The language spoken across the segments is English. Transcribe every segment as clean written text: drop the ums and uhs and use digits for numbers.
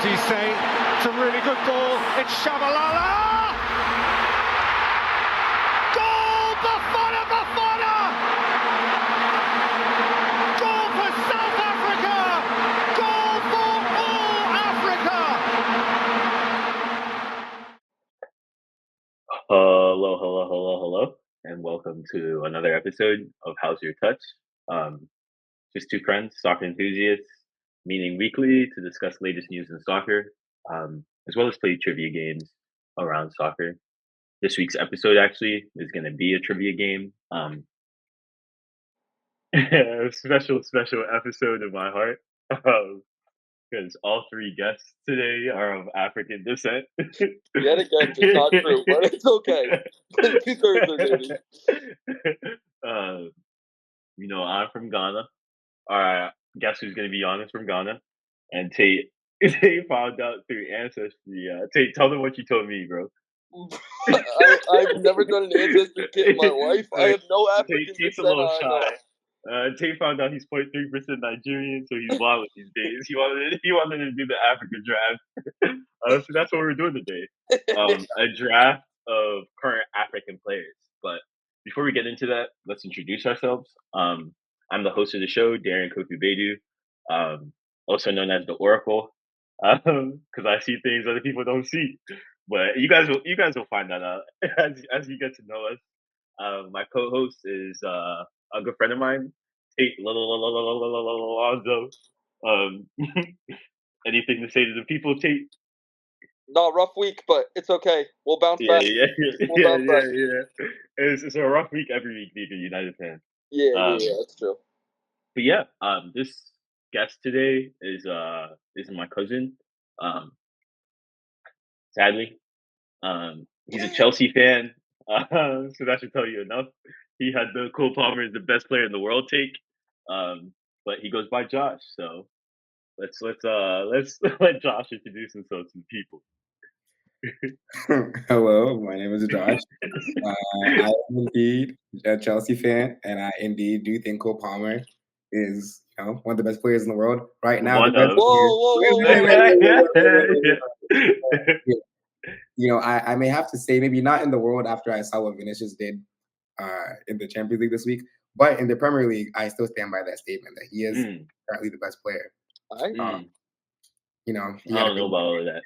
as you say. It's a really good ball. It's Shabalala! Goal! Bafana Bafana! Goal for South Africa! Goal for all Africa! Hello, and welcome to another episode of How's Your Touch? Just two friends, soccer enthusiasts, meeting weekly to discuss latest news in soccer, as well as play trivia games around soccer. This week's episode actually is going to be a trivia game. A special episode in my heart. Because all three guests today are of African descent. Yet again, just not true, but it's okay. 2/3 are native. I'm from Ghana. Guess who's going to be honest from Ghana? And Tate found out through ancestry. Tate, tell them what you told me, bro. I've never done an ancestry kit in my life. I have no African Tate's a descent. little shy. Tate found out he's 0.3% Nigerian, so he's wild these days. He wanted to do the Africa draft. So that's what we're doing today. A draft of current African players. But before we get into that, let's introduce ourselves. I'm the host of the show, Darren Kokubedu, also known as the Oracle, because I see things other people don't see. But you guys will find that out as you get to know us. My co-host is a good friend of mine, Tate Lonzo. Anything to say to the people, Tate? No, rough week, but it's okay. We'll bounce back. Yeah. It's a rough week every week being a United fan. Yeah, that's true. But yeah, this guest today is my cousin. Sadly, he's a Chelsea fan, so that should tell you enough. He had the Cole Palmer is the best player in the world take, but he goes by Josh. So let's let Josh introduce himself to the people. Hello, my name is Josh. I am indeed a Chelsea fan, and I indeed do think Cole Palmer is one of the best players in the world right now. I may have to say maybe not in the world after I saw what Vinicius did in the Champions League this week, but in the Premier League, I still stand by that statement that he is currently the best player. I don't know about all of that.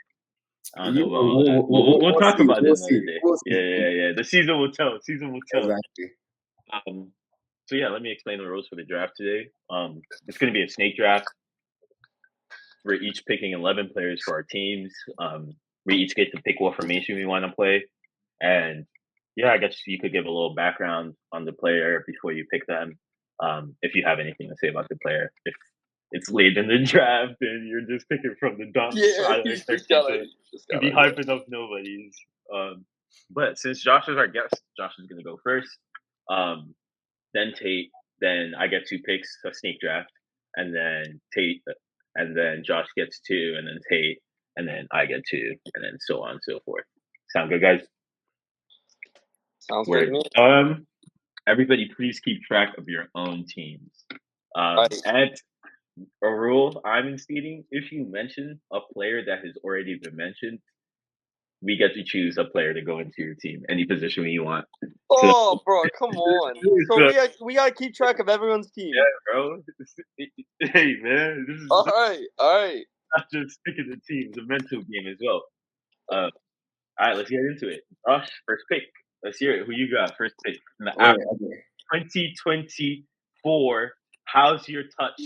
We'll talk about it another day. Yeah. The season will tell. Exactly. So yeah, let me explain the rules for the draft today. It's going to be a snake draft. We're each picking 11 players for our teams. We each get to pick what formation we want to play. And yeah, I guess you could give a little background on the player before you pick them. If you have anything to say about the player. If it's late in the draft and you're just picking from the dump, I don't expect you to be hyping up nobodies. But since Josh is our guest, Josh is going to go first. Then Tate, then I get 2 picks, a snake draft, and then Tate, and then Josh gets 2, and then Tate, and then I get 2, and then so on and so forth. Sound good, guys? Sounds good to me. Everybody, please keep track of your own teams. And a rule I'm instating: if you mention a player that has already been mentioned, we get to choose a player to go into your team, any position you want. Oh, bro, come on. So we gotta keep track of everyone's team. Yeah, bro. Hey, man. This is all right. Not just picking the team, it's a mental game as well. All right, let's get into it. Josh, first pick. Let's hear it. Who you got? First pick. 2024. How's your touch?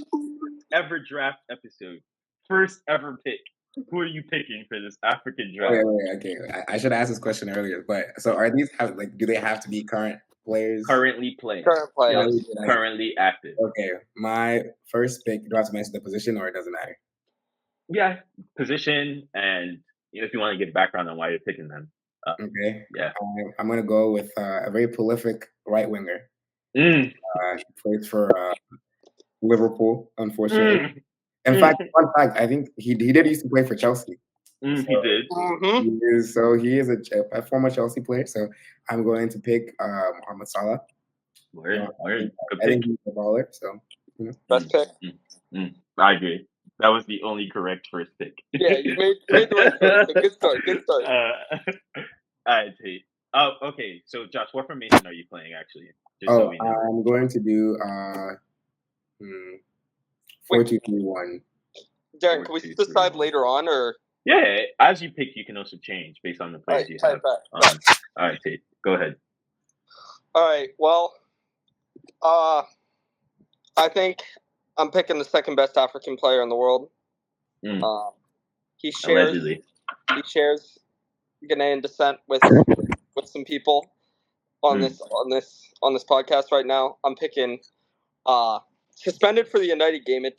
Ever draft episode. First ever pick. Who are you picking for this African draft? Okay. I should ask this question earlier, but so are these do they have to be current players? Currently playing. Current players. Yes, currently active. Okay. My first pick, do I have to mention the position or it doesn't matter? Yeah, position, and if you want to give background on why you're picking them. Okay. Yeah. I'm going to go with a very prolific right winger. He plays for Liverpool, unfortunately. In fact, fun fact, I think he did used to play for Chelsea. He did. Mm-hmm. He is a former Chelsea player. So I'm going to pick Mohamed Salah. Word. I think he's a baller. So best pick. I agree. That was the only correct first pick. Yeah, you made the right choice. So good start. Good start. All right, Tate. Oh, okay. So, Josh, what formation are you playing, actually? Just so we know. I'm going to do 4-2-3-1. Darren, can we decide later on, or? Yeah, as you pick, you can also change based on the players you have. All right, Tate, go ahead. All right. Well, I think I'm picking the second best African player in the world. He shares Ghanaian descent with some people on this podcast right now. I'm picking suspended for the United game. It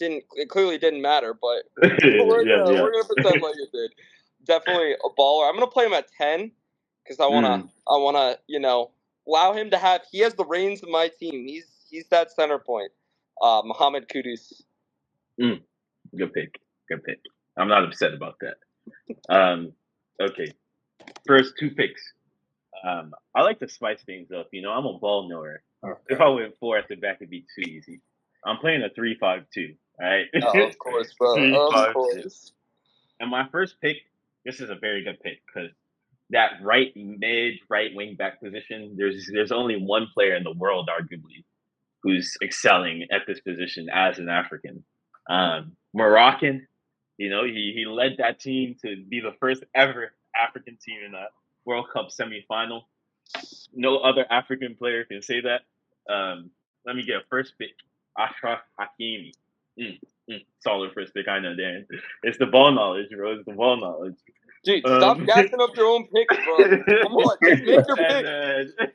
clearly didn't matter, but we're gonna pretend like it did. Definitely a baller. I'm gonna play him at 10 because I wanna allow him to have. He has the reins of my team. He's that center point. Mohamed Kudus. Good pick. I'm not upset about that. Okay. First 2 picks. I like to spice things up. I'm a ball knower. Okay. If I went 4 at the back, it'd be too easy. I'm playing a 3-5-2. All right. Oh, of course, bro. Of course. And my first pick, this is a very good pick because that right wing back position, there's only one player in the world, arguably, who's excelling at this position as an African. Moroccan, he led that team to be the first ever African team in a World Cup semifinal. No other African player can say that. Let me get a first pick. Ashraf Hakimi. Solid first pick, I know, Dan. It's the ball knowledge, bro. It's the ball knowledge. Dude, stop gassing up your own picks, bro. Come on, just make your pick.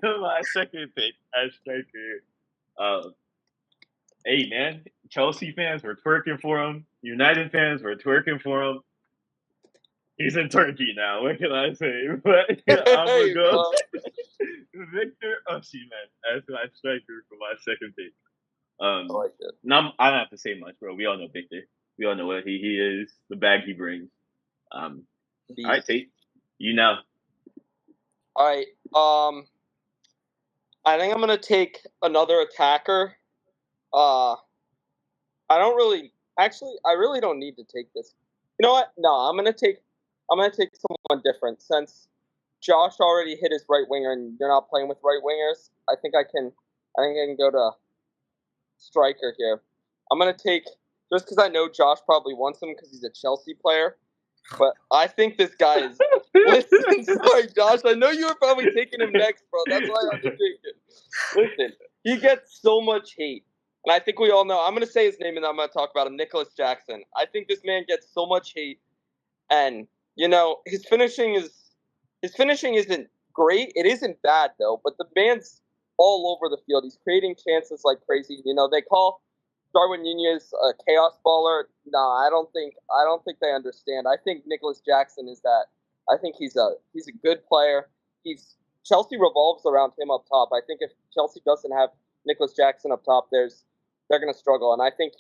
And my second pick as striker. Hey, man, Chelsea fans were twerking for him. United fans were twerking for him. He's in Turkey now. What can I say? But I'm going to go Victor Osimhen as my striker for my second pick. I like it. Now, I don't have to say much, bro. We all know Victor. We all know what he is, the bag he brings. All right, Tate. You know. All right. I think I'm going to take another attacker. I really don't need to take this. You know what? No, I'm gonna take someone different. Since Josh already hit his right winger and you're not playing with right wingers, I think I can go to striker here. I'm gonna take, just because I know Josh probably wants him because he's a Chelsea player, but I think this guy is. Listen, sorry, Josh. I know you were probably taking him next, bro. That's why I had to take it. Listen, he gets so much hate. And I think we all know. I'm going to say his name and then I'm going to talk about him. Nicholas Jackson. I think this man gets so much hate, and his finishing isn't great. It isn't bad though. But the man's all over the field. He's creating chances like crazy. They call Darwin Nunez a chaos baller. Nah, I don't think they understand. I think Nicholas Jackson is that. I think he's a good player. Chelsea revolves around him up top. I think if Chelsea doesn't have Nicholas Jackson up top, they're going to struggle. And I think,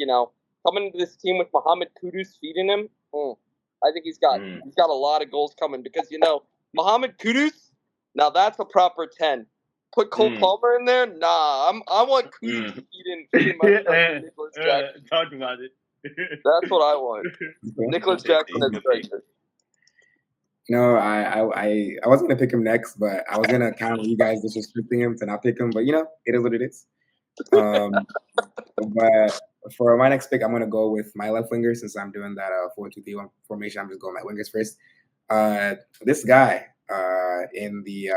coming into this team with Mohamed Kudus feeding him, I think he's got a lot of goals coming because, Mohamed Kudus, now that's a proper 10. Put Cole Palmer in there? Nah, I want Kudus feeding my Nicholas Jackson. Talk about it. That's what I want. Nicholas Jackson is striker. No, I wasn't gonna pick him next, but I was gonna count you guys disrespecting him to not pick him. But it is what it is. But for my next pick, I'm gonna go with my left winger since I'm doing that 4-2-3-1 formation. I'm just going my wingers first. This guy in the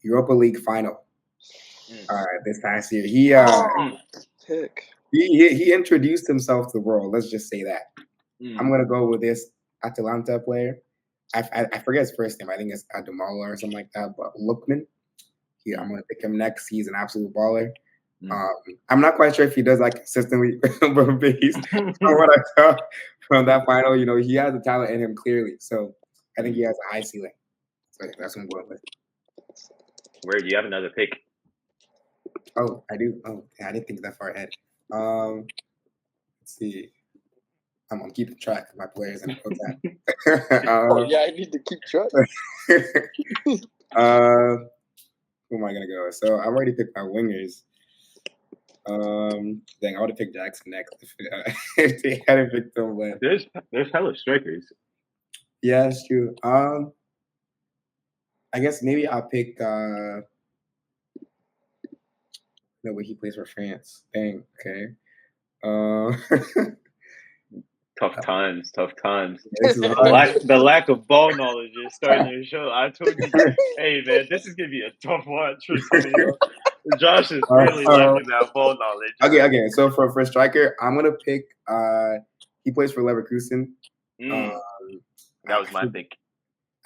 Europa League final this past year, he introduced himself to the world. Let's just say that. I'm gonna go with this Atalanta player. I forget his first name. I think it's Ademola or something like that. But Lookman. I'm going to pick him next. He's an absolute baller. I'm not quite sure if he does that consistently, but based on what I saw from that final, he has the talent in him clearly. So I think he has a high ceiling. So that's what I'm going with. Where do you have another pick? Oh, I do. Oh, yeah, I didn't think that far ahead. Let's see. I'm keeping track of my players and yeah, I need to keep track. Who am I gonna go with? So I've already picked my wingers. Dang, I would have picked Jackson next if they hadn't picked him. But there's hella strikers. Yeah, that's true. I guess maybe I'll pick. No, but he plays for France. Dang. Okay. Tough times. This is The lack of ball knowledge is starting to show. I told you, hey man, this is gonna be a tough watch for some of y'all. Josh is really lacking that ball knowledge. Okay. So for striker, I'm gonna pick. He plays for Leverkusen. That was my pick.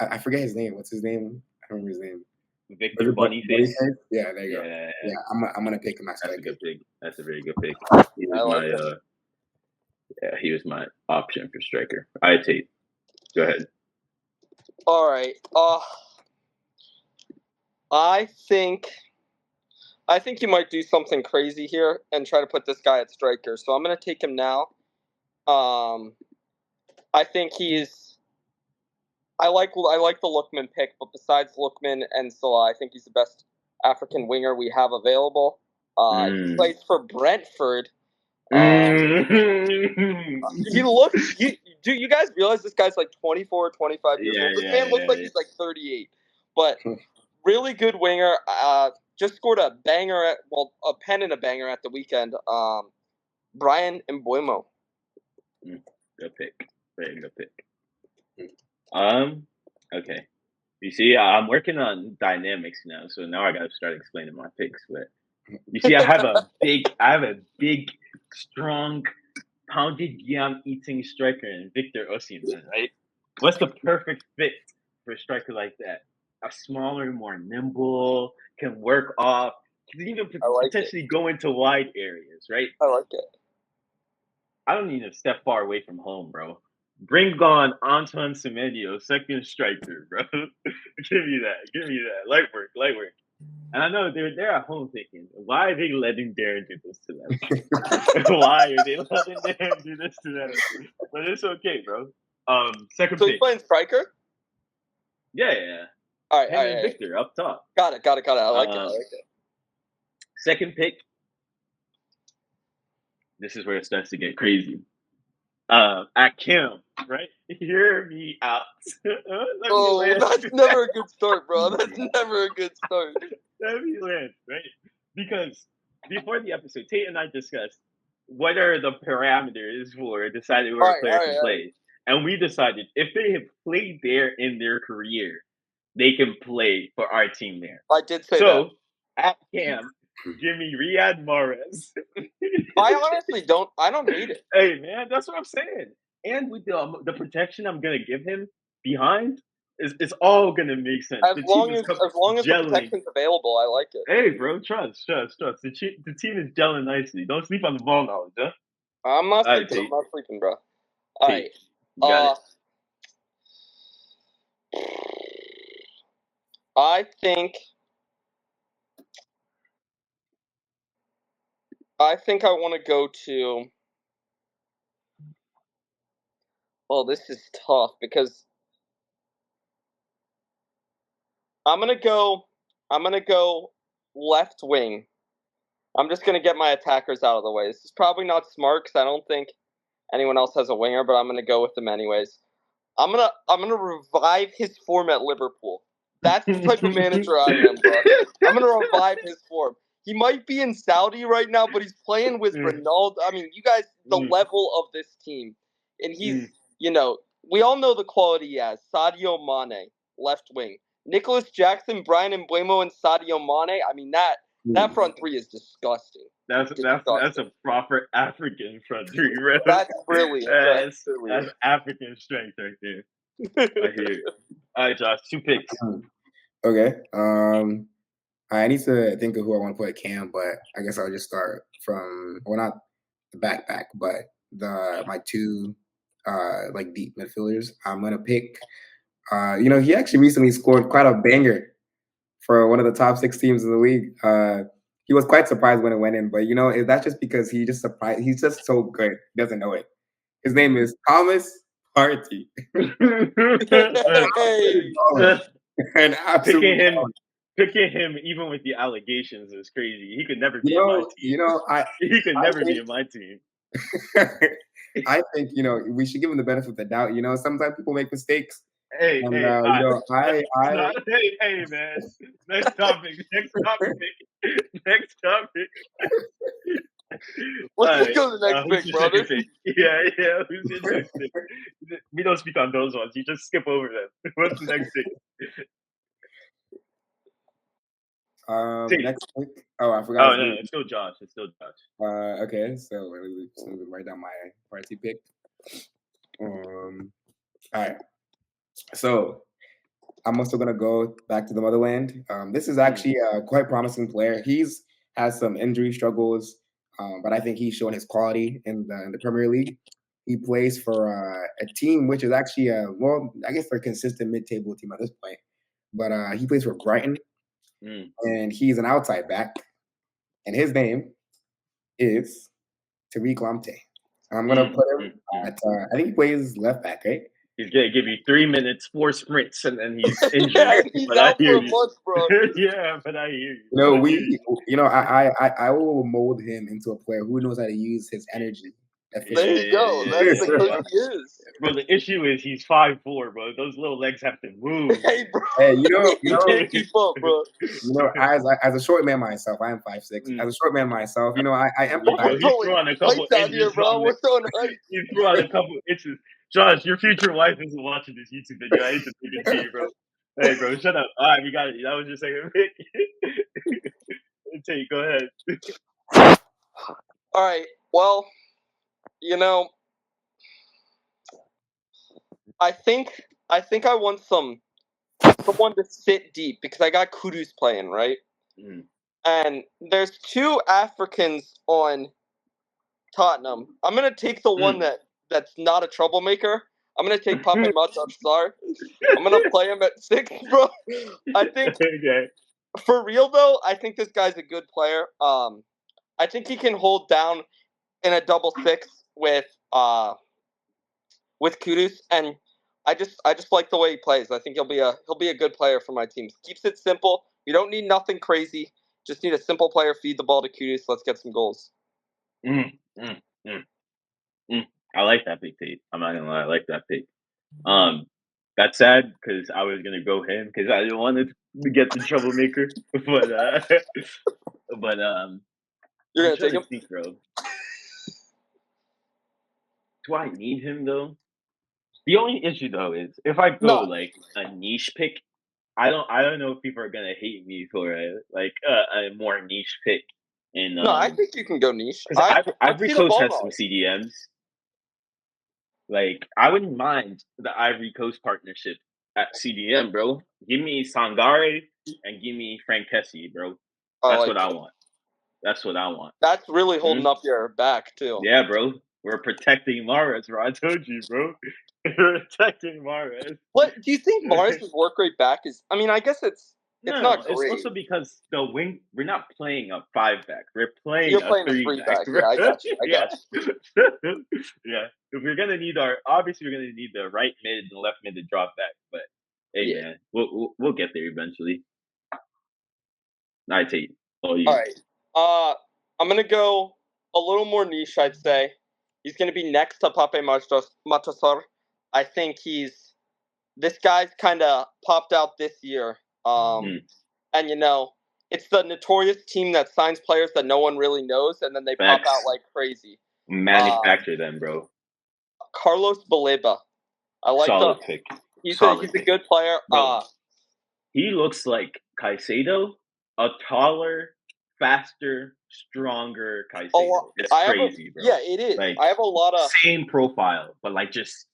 I forget his name. What's his name? I don't remember his name. Victor Boniface. Yeah, there you go. Yeah, I'm gonna pick him. That's a good pick. That's a very good pick. He was my option for striker. All right, Tate, go ahead. All right. I think you might do something crazy here and try to put this guy at striker. So I'm gonna take him now. I think I like the Lookman pick, but besides Lookman and Salah, I think he's the best African winger we have available. He plays for Brentford. He looks. Do you guys realize this guy's like 24 or 25 years old? This man looks like he's like 38, but really good winger. Just scored a banger a pen and a banger at the weekend. Brian Mbeumo. Good pick. Very good pick. Okay. You see, I'm working on dynamics now, so now I gotta start explaining my picks. But you see, I have a big, strong, pounded yam eating striker in Victor Osimhen, right? What's the perfect fit for a striker like that? A smaller, more nimble, can work off, can even potentially go into wide areas, right? I like it. I don't need to step far away from home, bro. Bring on Antoine Semenyo, second striker, bro. Give me that. Light work. And I know they're at home thinking, why are they letting Darren do this to them? Why are they letting Darren do this to them? But it's okay, bro. Second so pick. He's playing striker? Yeah. All right. Victor up top. Got it. I like it. Second pick. This is where it starts to get crazy. At Kim, right? Hear me out. That's never a good start, bro. That's never a good start. Let me land, right? Because before the episode, Tate and I discussed what are the parameters for deciding where a player can play. And we decided if they have played there in their career, they can play for our team there. I did say that. So, at Cam, give me Riyad Mahrez. I honestly don't hate it. Hey, man, that's what I'm saying. And with the protection I'm going to give him behind, it's all going to make sense. As long as the protection's available, I like it. Hey, bro, trust. The team is gelling nicely. Don't sleep on the ball knowledge, huh? I'm not sleeping, bro. All right. Got it. I think I want to go to. Well, this is tough because I'm gonna go left wing. I'm just gonna get my attackers out of the way. This is probably not smart because I don't think anyone else has a winger, but I'm gonna go with them anyways. I'm gonna revive his form at Liverpool. That's the type of manager I am, bro. I'm gonna revive his form. He might be in Saudi right now, but he's playing with Ronaldo. I mean, you guys, the level of this team, and he's, we all know the quality he has. Sadio Mane, left wing. Nicholas Jackson, Brian Mbeumo, and Sadio Mane. I mean, that front three is disgusting. That's a proper African front three, bro. That's brilliant. That's African strength right there. I hear it. All right, Josh, 2 picks. Okay. I need to think of who I want to put at Cam, but I guess I'll just start from not the back, but my 2 deep midfielders. I'm gonna pick. He actually recently scored quite a banger for one of the top 6 teams in the league. He was quite surprised when it went in, but that's just because he's just surprised. He's just so good. He doesn't know it. His name is Thomas Partey. Picking him Picking him even with the allegations is crazy. He could never be in my team. He could never be in my team. I think we should give him the benefit of the doubt. Sometimes people make mistakes. Hey, And, hey, hey, man. Next topic. Let's just go to the next pick, brother. Yeah. Who's your next pick? We don't speak on those ones. You just skip over them. What's the next pick? Next pick. Oh, I forgot. Oh no, it's still Josh. Okay, so let me write down my party pick. All right. So I'm also gonna go back to the motherland. This is actually a quite promising player. He's has some injury struggles, but I think he's shown his quality in the Premier League. He plays for a team which is actually I guess they're a consistent mid-table team at this point. But he plays for Brighton, and he's an outside back, and his name is Tariq Lamptey. I'm gonna put him at. I think he plays left back, right? He's gonna give you 3 minutes, 4 sprints, and then he's injured. Yeah, he's out for a month, bro. Yeah, but I hear you. I will mold him into a player who knows how to use his energy. There you go. That's the good he is. Bro, the issue is he's 5'4", bro. Those little legs have to move. Hey, bro. Hey, you can't keep up, bro. As a short man myself, I am 5'6". As a short man myself, I empathize. He threw on a couple inches. Here, bro. We're throwing heights. He threw on a couple inches. Josh, your future wife isn't watching this YouTube video. I hate to take it to you, bro. Hey, bro, shut up. All right, we got it. That was your second pick. Tate, go ahead. All right. Well, I think I want someone to sit deep because I got Kudus playing, right? And there's 2 Africans on Tottenham. I'm gonna take the one that's not a troublemaker. I'm gonna take Pape Matar. I'm gonna play him at 6, bro. I think for real though, I think this guy's a good player. I think he can hold down in a double 6 with Kudus, and I just like the way he plays. I think he'll be a good player for my team. Keeps it simple. You don't need nothing crazy. Just need a simple player. Feed the ball to Kudus. Let's get some goals. I like that pick, Tate. I'm not gonna lie, I like that pick. That's sad because I was gonna go him because I didn't want to get the troublemaker, but you're gonna take him, bro. Do I need him though? The only issue though is if I go like a niche pick, I don't know if people are gonna hate me for a more niche pick. And no, I think you can go niche. Ivory Coast has some CDMs. Like, I wouldn't mind the Ivory Coast partnership at CDM, bro. Give me Sangare and give me Frank Kessie, bro. That's what I want. That's what I want. That's really holding up your back, too. Yeah, bro. We're protecting Mahrez, bro. I told you, bro. We're protecting Mahrez. What? Do you think Mahrez's work rate back is... I mean, I guess it's not great. It's also because we're not playing a 5-back. We're playing a 3-back. Yeah, I got you. Yeah. If we're gonna need obviously we're gonna need the right mid and left mid to drop back. But hey, man, we'll get there eventually. I take. All right. I'm gonna go a little more niche. I'd say he's gonna be next to Pape Matar. I think this guy's kind of popped out this year. And it's the notorious team that signs players that no one really knows, and then they pop out like crazy. Manufacture them, bro. Carlos Baleba. I like solid pick. He's a good player. He looks like Caicedo, a taller, faster, stronger Caicedo. It's crazy, bro. Yeah, it is. Like, I have a lot of same profile, but like just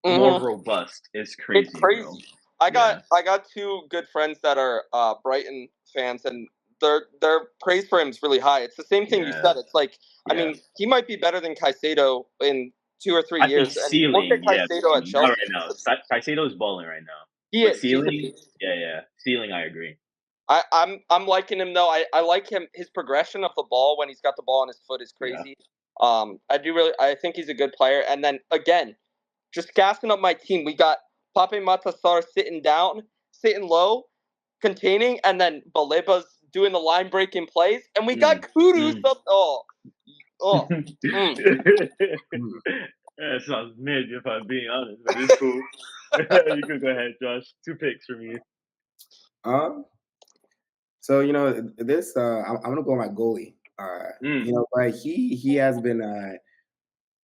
more robust. It's crazy. It's crazy. Bro. I got 2 good friends that are Brighton fans, and their praise for him is really high. It's the same thing you said. It's like I mean, he might be better than Caicedo in 2 or 3 years. I think ceiling, look at Caicedo at Chelsea. Right now. Caicedo's balling right now. He is. Ceiling, ceiling. I agree. I'm liking him though. I like him. His progression of the ball when he's got the ball on his foot is crazy. Yeah. I think he's a good player. And then again, just gassing up my team. We got Pape Matar sitting low, containing, and then Baleba's doing the line breaking plays, and we got Kudus up. That sounds mid, if I'm being honest, but it's cool. You can go ahead, Josh. 2 picks from you. So this I'm gonna go with my goalie. But he has been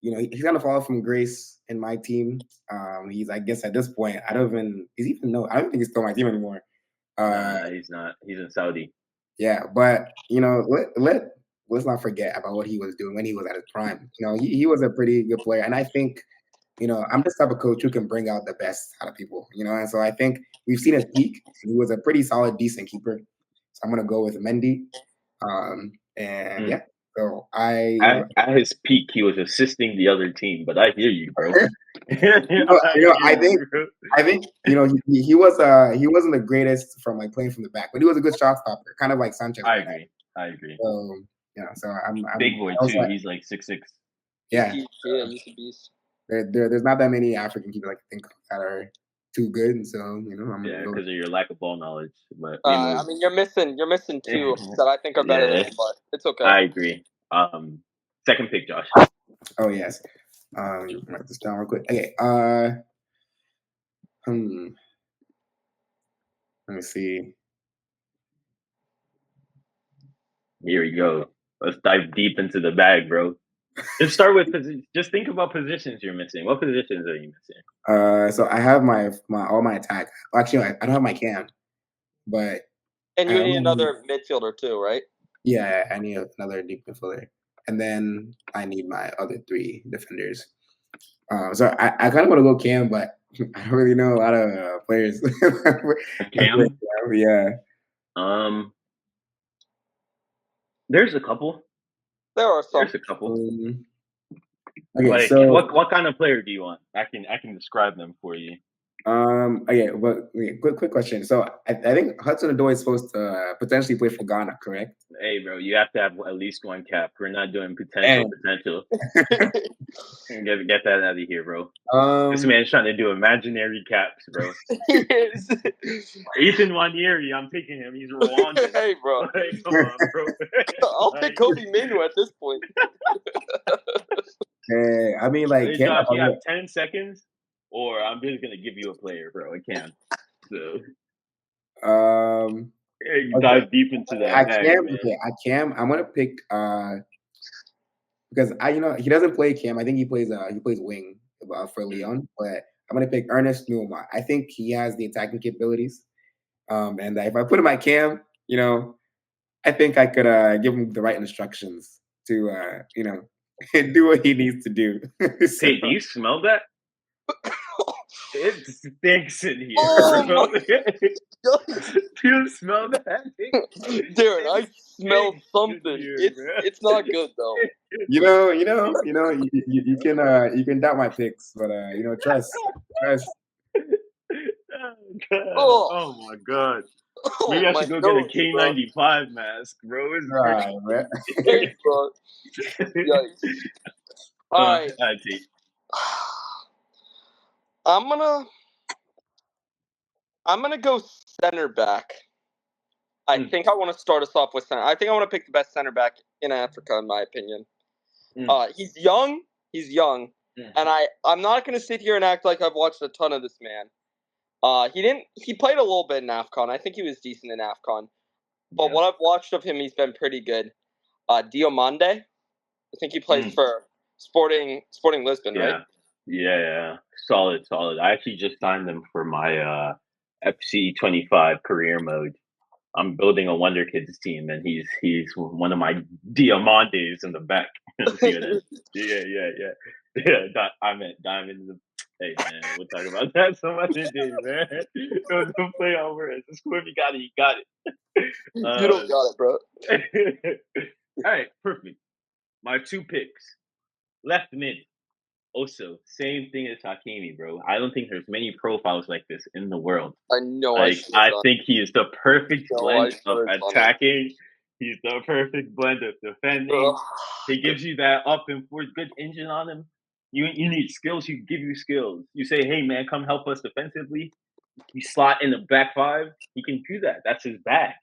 he's gonna fall from grace in my team. He's, I guess at this point, I don't think he's still my team anymore. Nah, he's not. He's in Saudi. Yeah, but let's not forget about what he was doing when he was at his prime. He was a pretty good player, and I think I'm this type of coach who can bring out the best out of people. And so I think we've seen his peak. He was a pretty solid, decent keeper. So I'm gonna go with Mendy. Yeah. So at his peak, he was assisting the other team. But I hear you, bro. I think he wasn't the greatest from playing from the back, but he was a good shot stopper, kind of like Sanchez. I agree. So so I'm big boy too. He's like 6'6". Yeah, he's a beast. There's not that many African keepers I can think of that are too good. So because of your lack of ball knowledge. But I mean, you're missing 2 that I think are better than him, but it's okay. I agree. Second pick, Josh. Oh yes. Write this down real quick. Okay. Let me see. Here we go. Let's dive deep into the bag, bro. Let's start with just think about positions you're missing. What positions are you missing? So I have my all my attack. Actually, I don't have my cam, but and you need another midfielder too, right? Yeah, I need another deep midfielder, and then I need my other 3 defenders. So I kind of want to go cam, but I don't really know a lot of players. Cam? Yeah. There's a couple. There are some. There's a couple. Okay, so what kind of player do you want? I can describe them for you. Okay, but quick question. So I think Hudson-Odoi is supposed to potentially play for Ghana, correct? Hey, bro, you have to have at least 1 cap. We're not doing potential. Get that out of here, bro. This man's trying to do imaginary caps, bro. Ethan Wanyeri, I'm picking him. He's Rwandan. Hey, bro. Come on, bro. I'll pick Cody Manu at this point. Hey, I mean, hey, Josh, you have 10 seconds, or I'm just gonna give you a player, bro. I can't. So, dive deep into that. I can. I'm gonna pick because he doesn't play cam. I think he plays wing for Lyon, but I'm gonna pick Ernest Nuama. I think he has the attacking capabilities, and if I put him at cam, I think I could give him the right instructions to do what he needs to do. Hey, do you smell that? It stinks in here. Oh Do you smell that? Dude, I smell something. It's not good though. You can doubt my picks, but trust. Oh my god. Maybe I should go get a K95 mask, bro. Hey, bro. Yikes. All right. I'm gonna go center back. I think I want to start us off with center. I think I want to pick the best center back in Africa, in my opinion. He's young, and I'm not gonna sit here and act like I've watched a ton of this man. He played a little bit in AFCON. I think he was decent in AFCON. But what I've watched of him, he's been pretty good. Diomande, I think he plays for Sporting Lisbon, right? Yeah. Solid. I actually just signed him for my FC25 career mode. I'm building a Wonder Kids team, and he's one of my Diamantes in the back. Yeah. I meant diamond. Hey man, we'll talk about that some other day, man. Don't play over it. Just if you got it, you got it. You don't got it, bro. All right, perfect. My 2 picks. Left mid. Also, same thing as Hakimi, bro. I don't think there's many profiles like this in the world. I know. I think he is the perfect blend of attacking. He's the perfect blend of defending. He gives you that up and forth, good engine on him. You need skills. He give you skills. You say, hey man, come help us defensively. you slot in the back five, he can do that. That's his bag.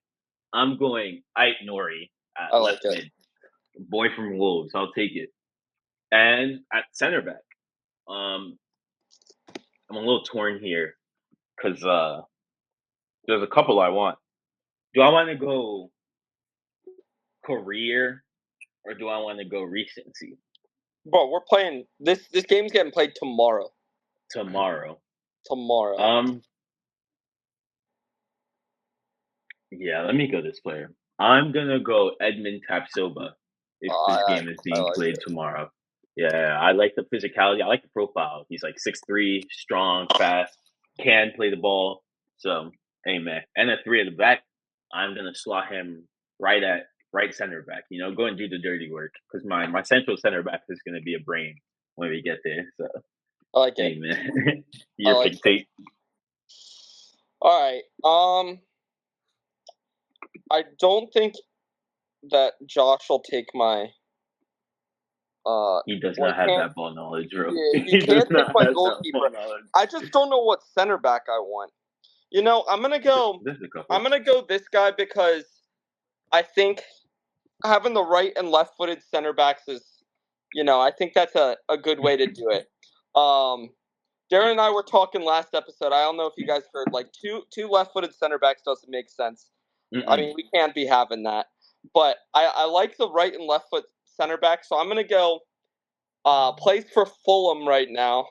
I'm going Ait Nori at I like left it. mid. Boy from Wolves. I'll take it. And at center back, I'm a little torn here because there's a couple I want. Do I want to go career or do I want to go recency? Bro, we're playing this game's getting played tomorrow. Tomorrow. Yeah, let me go this player. I'm gonna go Edmund Tapsoba if this game is being played tomorrow. Yeah, I like the physicality. I like the profile. He's like 6'3", strong, fast, can play the ball. So, hey man, and at 3 at the back, I'm gonna slot him right center back. You know, go and do the dirty work because my central center back is gonna be a brain when we get there. So, I like hey it. man, your pick tape. All right. I don't think that Josh will take my. He does not have that ball knowledge, bro. Yeah, he can't take my goalkeeper. I just don't know what center back I want. You know, I'm gonna go this guy because I think having the right and left-footed center backs is, you know, I think that's a good way to do it. Darren and I were talking last episode. I don't know if you guys heard, like two left-footed center backs doesn't make sense. I mean, we can't be having that. But I like the right and left foot center back, so I'm gonna go plays for Fulham right now.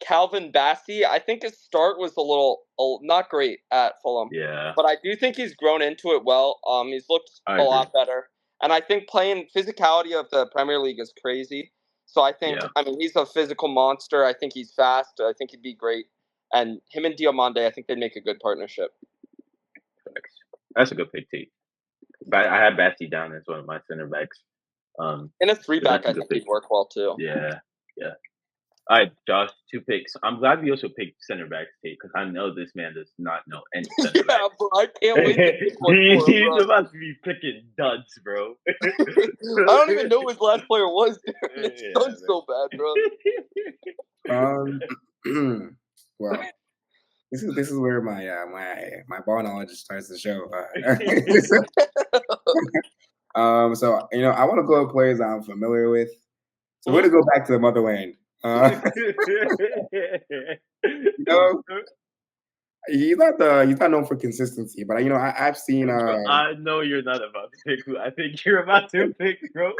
Calvin Bassey. I think his start was a little not great at Fulham. Yeah. But I do think he's grown into it well. He's looked a lot better. And I think playing physicality of the Premier League is crazy. So I think, I mean, he's a physical monster. I think he's fast. I think he'd be great. And him and Diomande, I think they'd make a good partnership. That's a good pick, T. But I had Bassey down as one of my center backs. In a 3-back, I think he'd work well too. Yeah. All right, Josh, 2 picks. I'm glad we also picked center backs, T, because I know this man does not know any center backs. Yeah, bro, I can't wait to pick one for him, bro. He's about to be picking duds, bro. I don't even know who his last player was. It's done so bad, bro. Well, this is where my my ball knowledge starts to show. So you know, I want to go with players I'm familiar with. So we're gonna go back to the motherland. You know, he's not known for consistency, but you know, I've seen. I know you're not about to pick who I think you're about to pick, bro.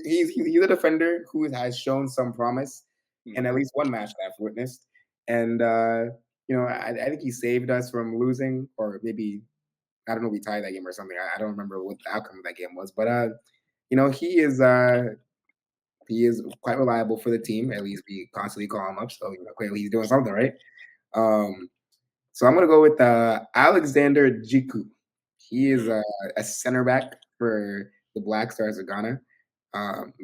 He's a defender who has shown some promise in at least one match that I've witnessed, and you know, I think he saved us from losing, or maybe I don't know, we tied that game or something. I don't remember what the outcome of that game was, but you know, he is quite reliable for the team. At least we constantly call him up, so you know, clearly he's doing something right. So I'm gonna go with Alexander Jiku. He is a center back for the Black Stars of Ghana.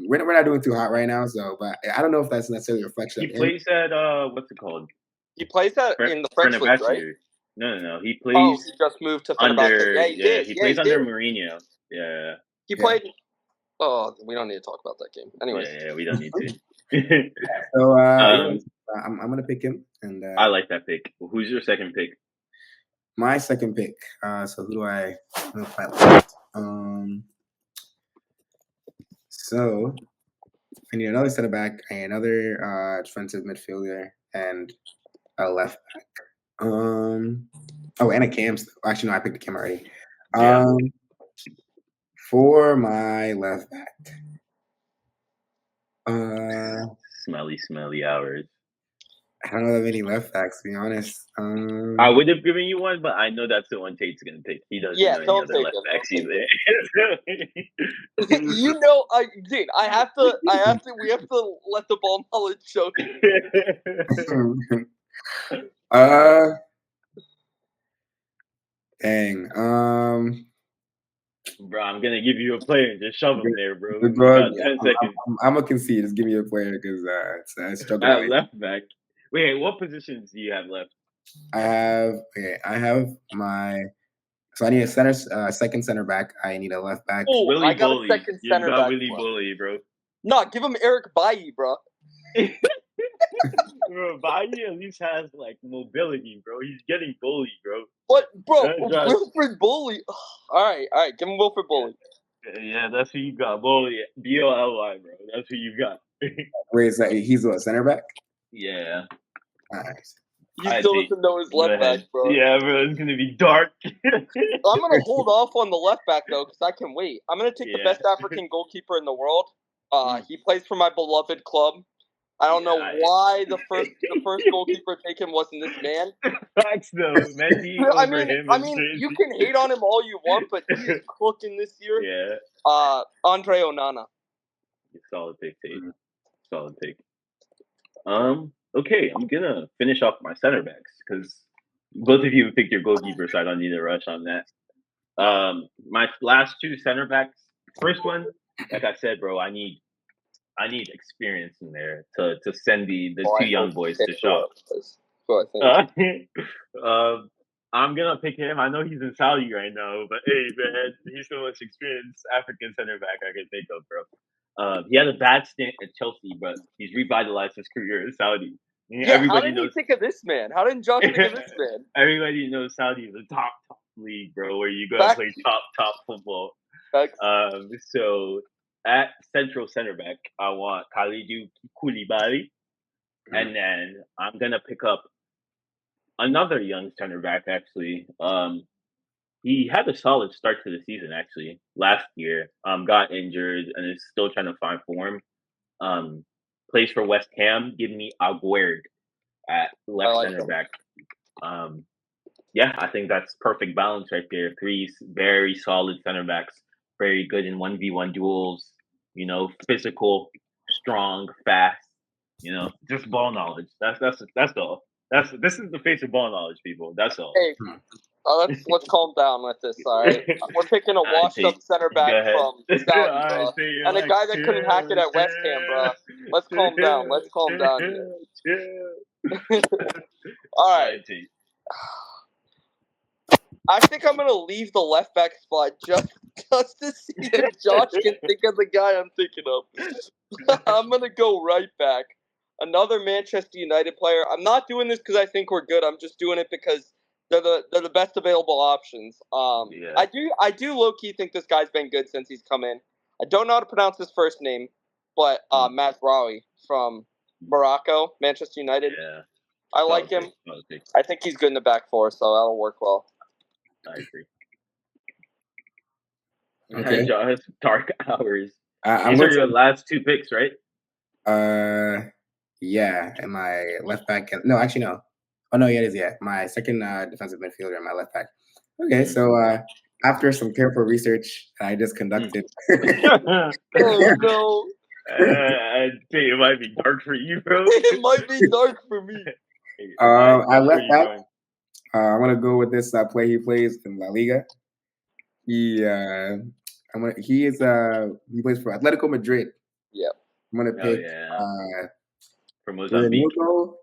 We're not doing too hot right now, so but I don't know if that's necessarily a reflection. He plays at what's it called? He plays in the French league, right? No. He plays. Oh, he just moved to Fenerbahce. He plays under Mourinho. Yeah. He played. Oh, we don't need to talk about that game. Anyways. Yeah, we don't need to. So I'm gonna pick him, and I like that pick. Who's your second pick? My second pick. So who do I play? So I need another center back, another defensive midfielder, and a left back. Oh, and a cam. Actually, no, I picked the cam already. For my left back. Smelly hours. I don't have any left backs, to be honest. I would have given you one, but I know that's the one Tate's gonna pick. He doesn't know any other left backs either. You know, dude, we have to let the ball knowledge show. Dang. Bro, I'm gonna give you a player and just shove him there, bro. 10 seconds. I'm gonna concede. Just give me a player because I struggle. At left back. Wait, what positions do you have left? I have my. So I need a second center back. I need a left back. Oh, Willie I got Bully. a second center back. Willie Bully, bro. No, give him Eric Bailly, bro. bro, Bailly at least has like mobility, bro. He's getting bullied, bro. What, bro? Josh. Wilfred Bully. All right. Give him Wilfred Bully. Yeah, that's who you got, bully. BOLY, bro. That's who you got. Wait, is that he's a center back? Yeah. Nice. He still doesn't know his left back, bro. Yeah, bro, it's gonna be dark. I'm gonna hold off on the left back though, because I can wait. I'm gonna take the best African goalkeeper in the world. He plays for my beloved club. I don't know why the first goalkeeper taken wasn't this man. Facts though, Mendy over him. I mean, you can hate on him all you want, but he is cooking this year. Yeah. Andre Onana. Solid pick, Tate. Solid pick. Okay, I'm gonna finish off my center backs because both of you picked your goalkeeper, so I don't need to rush on that. My last two center backs. First one, like I said, bro, I need experience in there to send the two young boys to shop. I'm gonna pick him. I know he's in Saudi right now, but hey, man, he's the most experienced African center back I can think of, bro. He had a bad stint at Chelsea, but he's revitalized his career in Saudi. How did you think of this man? How did Josh think of this man? Everybody knows Saudi is a top league, bro, where you go and play top football. So at central center back, I want Kalidou Koulibaly, and then I'm gonna pick up another young center back. Actually, he had a solid start to the season. Actually, last year, got injured and is still trying to find form. Plays for West Ham. Give me Aguerd at left center back. Yeah, I think that's perfect balance right there. Three very solid center backs, very good in 1v1 duels. You know, physical, strong, fast. You know, just ball knowledge. That's all. This is the face of ball knowledge, people. That's all. Hey, let's calm down with this. All right, we're picking a washed-up center back from Saudi, bro, and a guy that couldn't hack it at West Ham, bro. Let's calm down. Let's calm down here. All right. I think I'm gonna leave the left back spot just to see if Josh can think of the guy I'm thinking of. I'm gonna go right back. Another Manchester United player. I'm not doing this because I think we're good. I'm just doing it because they're the best available options. I do low key think this guy's been good since he's come in. I don't know how to pronounce his first name, but Matt Brawy from Morocco, Manchester United. Yeah. I like him. I think he's good in the back four, so that'll work well. I agree. Okay. Josh, dark hours. These are your last two picks, right? Yeah, and my left back. No, actually, no. Oh no, yeah, it is. Yeah, my second defensive midfielder and my left back. Okay, so after some careful research I just conducted. Oh no! I think it might be dark for you, bro. It might be dark for me. I left back. I'm gonna go with this play he plays in La Liga. He plays for Atletico Madrid. Yep. I'm gonna pick from Mozambique.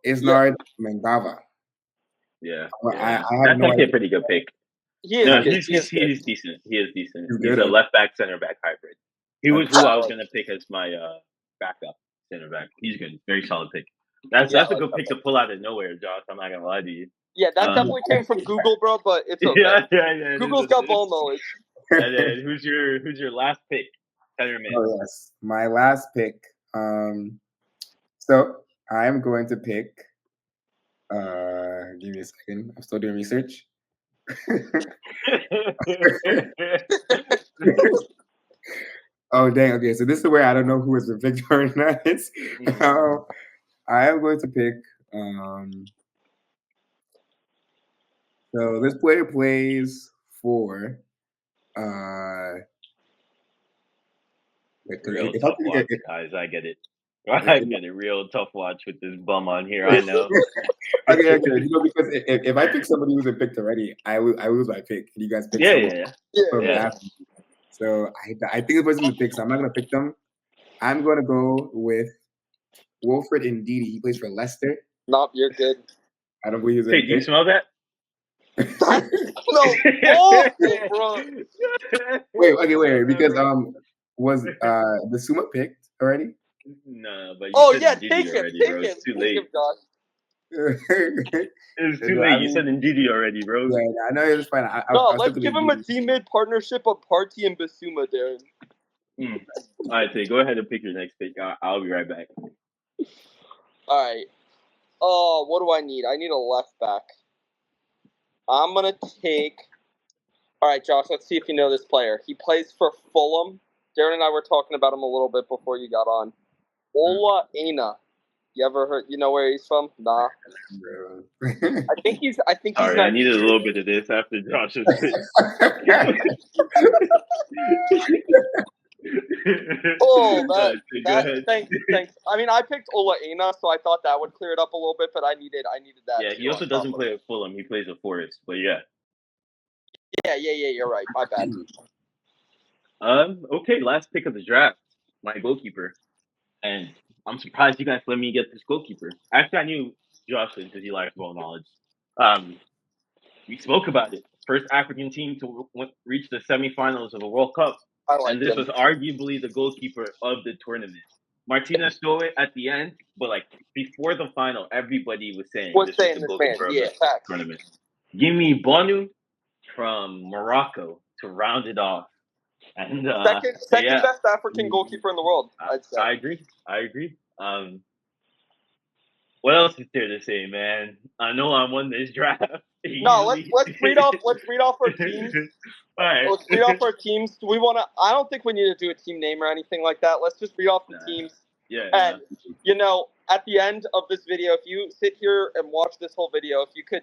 Isnard Mendava. Yeah. That's actually a pretty good pick. He is decent. He is decent. He's a left back, center back hybrid. He was who I was gonna pick as my backup center back. He's good. Very solid pick. That's a good pick to pull out of nowhere, Josh. I'm not gonna lie to you. Yeah, that definitely came from Google, bro. But it's okay. Yeah. Google's got ball knowledge. And then who's your last pick? Centerman. Oh yes, my last pick. So I'm going to pick. Give me a second. I'm still doing research. Oh dang! Okay, so this is where I don't know who is the picked or not. I am going to pick. So this player plays for. Real tough watch, guys. I get it. I get it. Real tough watch with this bum on here. I know. Okay. You know, because if I pick somebody who's been picked already, I lose my pick. And you guys pick Yeah. So I think the person to pick. So I'm not gonna pick them. I'm gonna go with Wilfred Ndidi. He plays for Leicester. Nope, you're good. I don't believe he's. Hey, do you smell that? No, bro. Wait. Because was the Suma picked already? No, but take him. It's too late. It's too late. You said Ndidi already, bro. Yeah, I know it's fine. No, let's give him a teammate partnership of Partey and Basuma, Darren. All right, so go ahead and pick your next pick. I'll be right back. All right. Oh, what do I need? I need a left back. I'm going to take... All right, Josh, let's see if you know this player. He plays for Fulham. Darren and I were talking about him a little bit before you got on. Ola Aina. You ever heard? You know where he's from? Nah. I think he's. All right, I needed a little bit of this after Josh's pick. Thanks. I mean, I picked Ola Aina, so I thought that would clear it up a little bit, but I needed that. Yeah, he also doesn't play at Fulham. He plays at Forest, but yeah. Yeah, you're right. My bad. Okay, last pick of the draft. My goalkeeper. And I'm surprised you guys let me get this goalkeeper. Actually, I knew Josh because he likes ball knowledge. We spoke about it. First African team to reach the semifinals of a World Cup. And this was arguably the goalkeeper of the tournament. Martinez stole it at the end, but like before the final, everybody was saying this was the goalkeeper of the tournament. Give me Bonu from Morocco to round it off. And second best African goalkeeper in the world, I'd say. I agree. What else is there to say, man? I know I won this draft. No, let's read off our teams. All right. Let's read off our teams. Do we want to? I don't think we need to do a team name or anything like that. Let's just read off the teams. Yeah. And at the end of this video, if you sit here and watch this whole video, if you could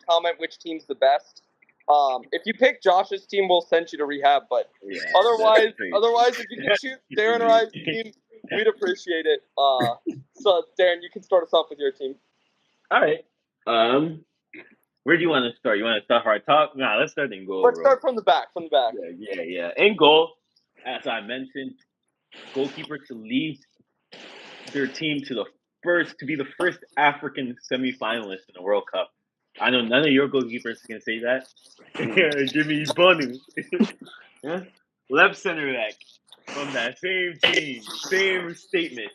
comment which team's the best. If you pick Josh's team, we'll send you to rehab. But otherwise, if you can choose Darren or I's team, we'd appreciate it. So Darren, you can start us off with your team. All right. Where do you want to start? You want to start right top? Nah, let's start in goal. Let's start from the back. Yeah. In goal, as I mentioned, goalkeeper to lead their team to be the first African semi-finalist in the World Cup. I know none of your goalkeepers can say that. Give me Bonu. Yeah? Left center back from that same team, same statement.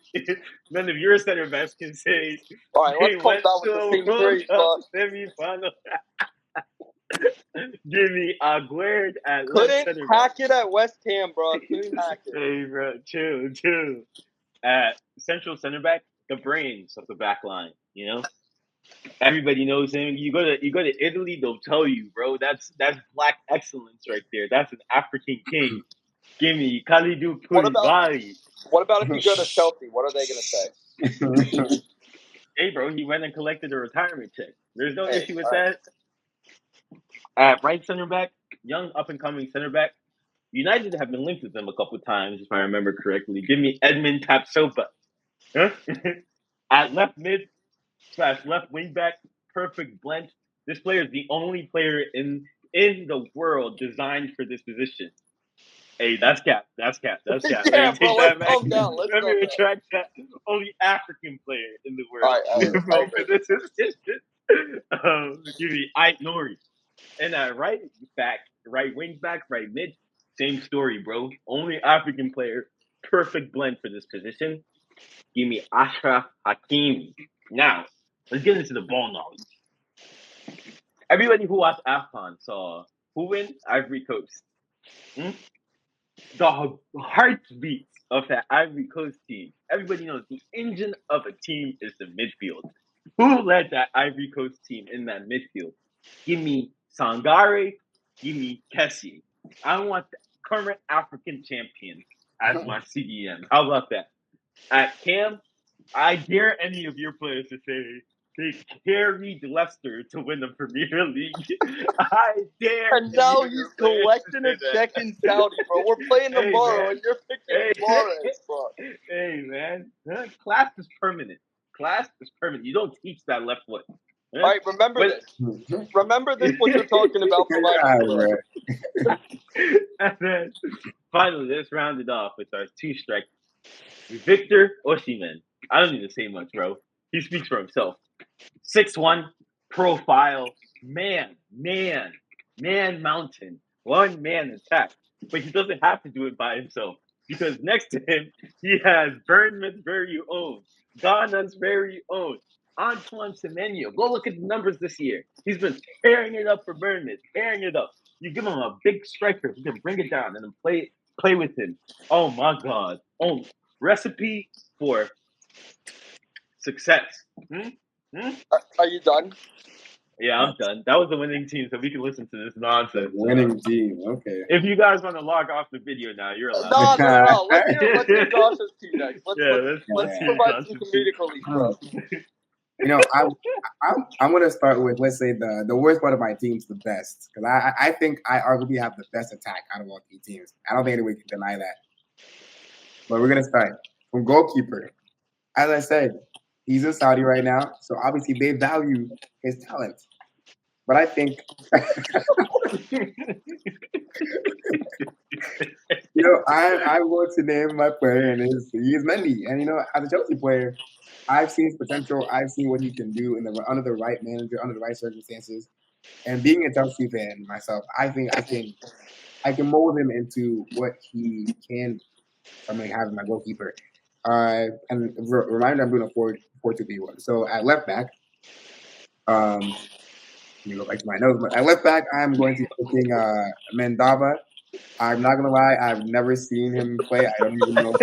None of your center backs can say. All right, let's close out with the same three. Semi-final. Give me Aguerd at Couldn't left center hack back. it at West Ham, bro. Couldn't hack it. Hey, bro, chill. At central center back, the brains of the back line. You know. Everybody knows him. You go to Italy, they'll tell you, bro. That's black excellence right there. That's an African king. Give me Kalidou Koulibaly. What about if you go to Chelsea? What are they gonna say? Hey, bro, he went and collected a retirement check. There's no issue with that. At right center back, young up and coming center back. United have been linked with them a couple times, if I remember correctly. Give me Edmund Tapsoba. Huh? At left mid. / left wing back, perfect blend. This player is the only player in the world designed for this position. Hey, that's cap. Yeah, Let me retract that. Only African player in the world for this position. Give me Ait Nori. And at right back, right wing back, right mid, same story, bro. Only African player, perfect blend for this position. Give me Ashraf Hakimi. Now, let's get into the ball knowledge. Everybody who watched AFCON saw who win? Ivory Coast. The heartbeat of that Ivory Coast team. Everybody knows the engine of a team is the midfield. Who led that Ivory Coast team in that midfield? Give me Sangare. Give me Kessie. I want the current African champion as my CDM. How about that? At Cam, I dare any of your players to say they carried Leicester to win the Premier League. I dare. And now he's collecting a check in Saudi, bro. We're playing tomorrow, and you're picking Flores, bro. Hey, man. Class is permanent. You don't teach that left foot. All right, remember this. Remember this, what you're talking about for And then, finally, let's round it off with our two strikers. Victor Osimhen. I don't need to say much, bro. He speaks for himself. 6'1", profile, man mountain, one man attack. But he doesn't have to do it by himself because next to him he has Bournemouth's very own, Ghana's very own, Antoine Semenyo. Go look at the numbers this year. He's been tearing it up for Bournemouth, tearing it up. You give him a big striker who can bring it down and then play with him. Oh my God! Oh, recipe for success. Are you done? Yeah, I'm done. That was the winning team, so we can listen to this nonsense. Winning team. Okay. If you guys want to log off the video now, you're allowed. No. Let's hear Josh's team next. Let's hear provide some Josh's comedic relief for us. You know, I'm gonna start with, let's say, the worst part of my team's the best, because I think I arguably have the best attack out of all 3 teams. I don't think anyone can deny that. But we're gonna start from goalkeeper. As I said, he's in Saudi right now, so obviously they value his talent. But I think, I'm going to name my player, and he's Mendy. And as a Chelsea player, I've seen his potential. I've seen what he can do under the right manager, under the right circumstances. And being a Chelsea fan myself, I think I can mold him into what he can. I'm going to have my goalkeeper. And reminder, I'm doing a 4-2-3-1. So at left back, let me go back to my notes. But at left back, I'm going to be picking Mendava. I'm not gonna lie, I've never seen him play. I don't even know but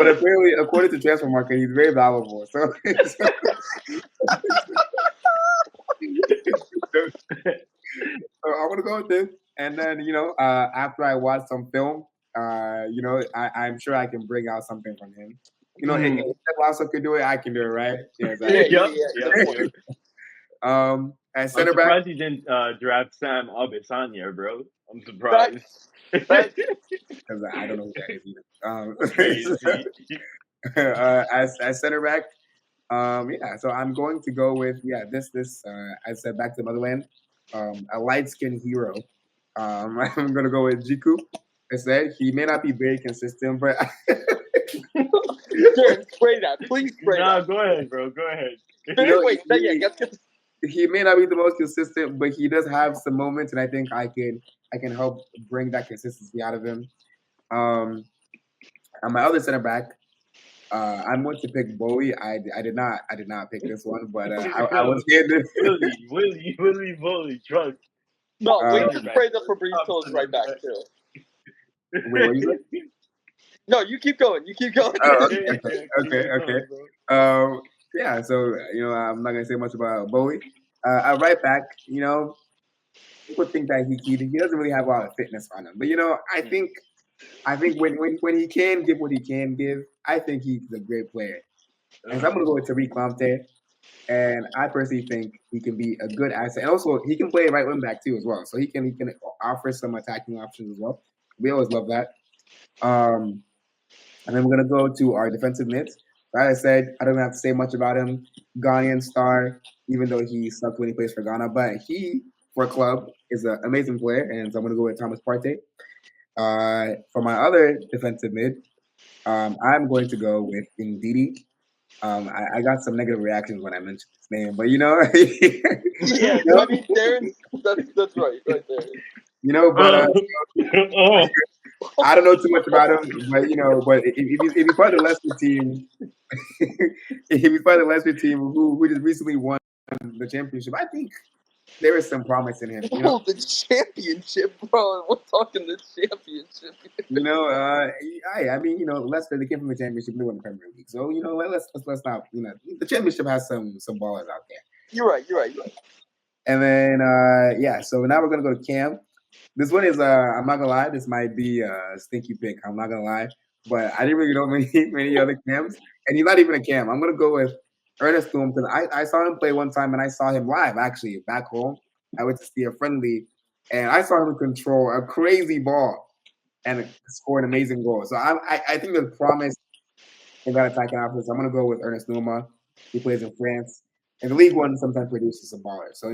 apparently, according to Transfer Market, he's very valuable. So I'm gonna go with this. And then after I watch some film, I'm sure I can bring out something from him. If Lasso could do it, I can do it, right? Yeah. At center I'm back, surprised you didn't draft Sam Adesanya, bro. I'm surprised. Because I don't know who that is either. As center back, so I'm going to go with this. I said back to the motherland, a light skinned hero. I'm gonna go with Jiku. I said he may not be very consistent, but Jared, spray that, please spray that. Go ahead, bro. Go ahead. He may not be the most consistent, but he does have some moments, and I think I can help bring that consistency out of him. On my other center back, I'm going to pick Bowie. I did not pick this one, but I was getting Willie Bowie, trust. No, we can spray the Fabrizio's right back too. Wait, what you say? No, you keep going. Oh, okay. So I'm not gonna say much about Bowie. At right back, people think that he doesn't really have a lot of fitness on him, but I think when he can give what he can give, I think he's a great player. And so I'm gonna go with Tariq Lamptey, and I personally think he can be a good asset, and also he can play right wing back too as well, so he can offer some attacking options as well. We always love that. And then we're gonna go to our defensive mids. Like I said, I don't have to say much about him. Ghanaian star, even though he sucked when he plays for Ghana, but he, for a club, is an amazing player, and so I'm gonna go with Thomas Partey. For my other defensive mid, I'm going to go with Ndidi. I got some negative reactions when I mentioned his name, but yeah, I mean, Darren, that's right there. But I don't know too much about him, but if he's part of the Leicester team, if he's part of the Leicester team who just recently won the championship, I think there is some promise in him. The championship, bro. We're talking the championship. I mean, Leicester, they came from the championship, they won the Premier League. So, let's not, the championship has some ballers out there. You're right. And then, so now we're going to go to Cam. This one is, I'm not going to lie, this might be a stinky pick. I'm not going to lie. But I didn't really know many other Cams. And he's not even a Cam. I'm going to go with Ernest Thum, because I saw him play one time, and I saw him live, actually, back home. I went to see a friendly, and I saw him control a crazy ball and score an amazing goal. So I think there's promise in that attacking offense. I'm going to go with Ernest Numa. He plays in France. And the League One sometimes produces some ballers. So,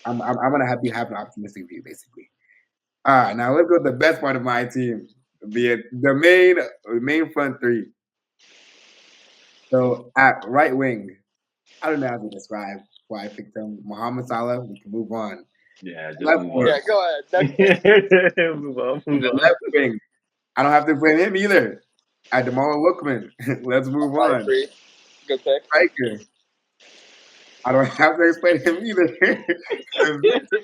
I'm going to have an optimistic view, basically. All right, now let's go to the best part of my team, the main front three. So at right wing, I don't know how to describe why I picked him. Mohamed Salah. We can move on. Yeah, go ahead. Move on. Left wing. I don't have to blame him either. Ademola Lookman. Let's move on. Good pick. Striker. I don't have to explain him either.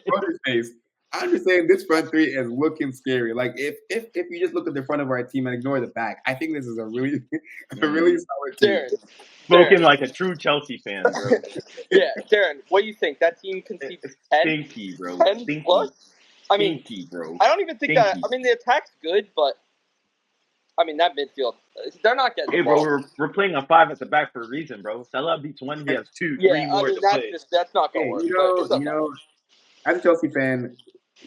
What's his face? I'm just saying this front three is looking scary. Like if you just look at the front of our team and ignore the back, I think this is a really solid team. Spoken like a true Chelsea fan, bro. Yeah, Darren, what do you think? That team concedes 10? Stinky, bro. 10 Stinky. plus? I mean, Stinky, bro. I don't even think that. I mean, the attack's good, but I mean that midfield, they're not getting. Hey, bro, we're playing a 5 at the back for a reason, bro. Salah beats 1, he has 2, 3 more to play. That's not gonna work. You know, as a Chelsea fan,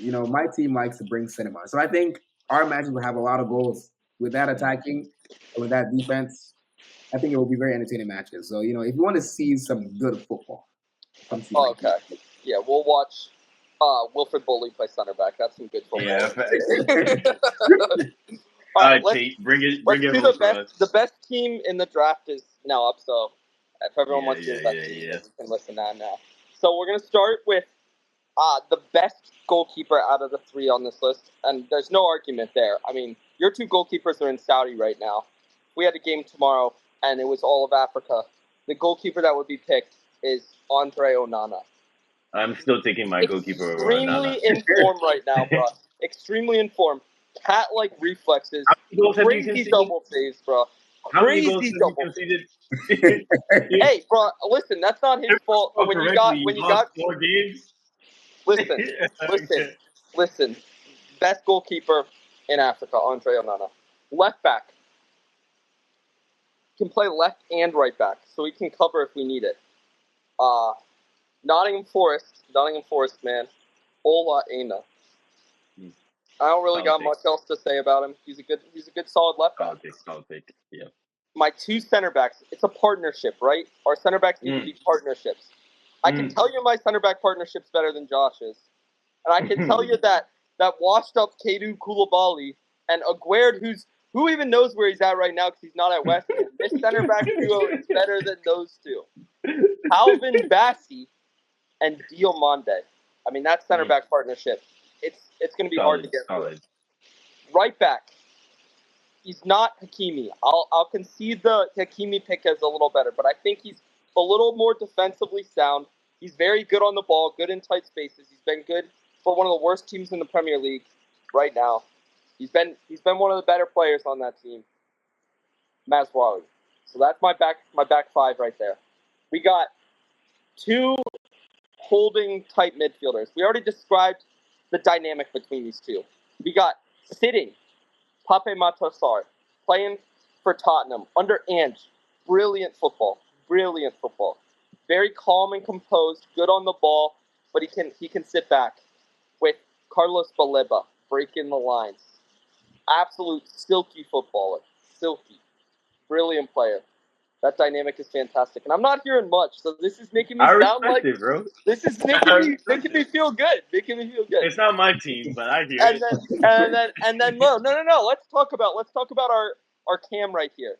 my team likes to bring cinema. So I think our matches will have a lot of goals with that attacking and with that defense. I think it will be very entertaining matches. So, if you want to see some good football, come see. Oh, okay. Yeah, we'll watch Wilfred Boley play center back. That's some good football. Yeah. All right, bring it the best team in the draft is now up, so if everyone wants to do that, we can listen to now. So we're going to start with the best goalkeeper out of the 3 on this list, and there's no argument there. I mean, your 2 goalkeepers are in Saudi right now. We had a game tomorrow, and it was all of Africa. The goalkeeper that would be picked is Andre Onana. I'm still taking my goalkeeper over Onana. Extremely in form right now, bro. Extremely in form. Cat-like reflexes. Crazy double saves, bro. Crazy double saves. Hey, bro, listen, that's not his fault. When you got 4 games. Listen. Best goalkeeper in Africa, Andre Onana. Left back. Can play left and right back, so he can cover if we need it. Nottingham Forest, man. Ola Aina. I don't really got much else to say about him. He's a good solid left back. Solid pick. Yeah. My 2 center backs, it's a partnership, right? Our center backs need to be partnerships. I can tell you my center back partnership's better than Josh's. And I can tell you that washed up Kedu Koulibaly and Aguerd, who even knows where he's at right now because he's not at West Ham. This center back duo is better than those 2. Alvin Bassey and Diomande. I mean, that center back partnership, it's going to be hard to get through. Right back, he's not Hakimi. I'll concede the Hakimi pick as a little better, but I think he's a little more defensively sound. He's very good on the ball, good in tight spaces. He's been good for one of the worst teams in the Premier League right now. He's been one of the better players on that team. Mazraoui. So that's my back 5 right there. We got 2 holding type midfielders. We already described the dynamic between these 2. We got sitting Pape Matar playing for Tottenham under Ange. Brilliant football. Very calm and composed, good on the ball, but he can sit back. With Carlos Baleba breaking the lines. Absolute silky footballer. Silky. Brilliant player. That dynamic is fantastic. And I'm not hearing much, so this is making me sound like it, bro. This is making me feel good. It's not my team, but I hear it. And then no. Let's talk about our cam right here.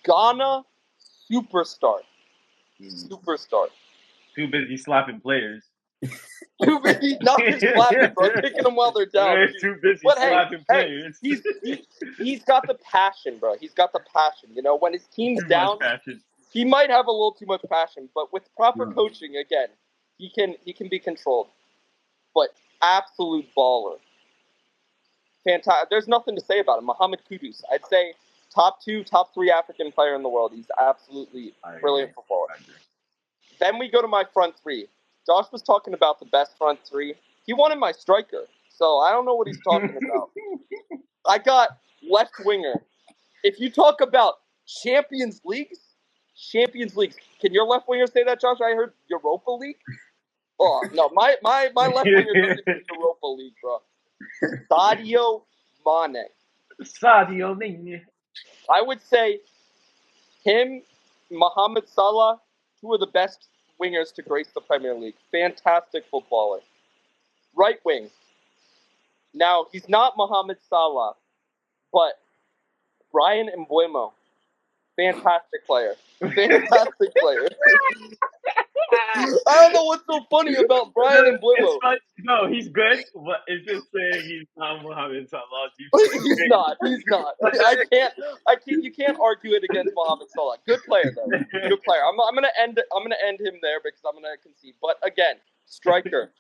Ghana superstar. Too busy slapping players. Too busy, not just slapping, bro. Kicking them while they're down. They're too busy slapping players. He's got the passion, bro. He's got the passion. When his team's down, he might have a little too much passion, but with proper coaching, again, he can be controlled. But absolute baller. Fantastic. There's nothing to say about him. Mohamed Kudus, I'd say top 2, top 3 African player in the world. He's absolutely brilliant footballer. Then we go to my front 3. Josh was talking about the best front 3. He wanted my striker, so I don't know what he's talking about. I got left winger. If you talk about Champions Leagues, can your left winger say that, Josh? I heard Europa League. Oh no, my left winger doesn't do Europa League, bro. Sadio Mane. I would say him, Mohamed Salah, 2 of the best wingers to grace the Premier League. Fantastic footballer. Right wing. Now, he's not Mohamed Salah, but Brian Mbeumo. Fantastic player. I don't know what's so funny about Brian and Blue. No, he's good, but it's just saying he's not Mohamed Salah. He's not. He's not. I can't. You can't argue it against Mohamed Salah. Good player though. Good player. I'm gonna end him there because I'm gonna concede. But again, striker,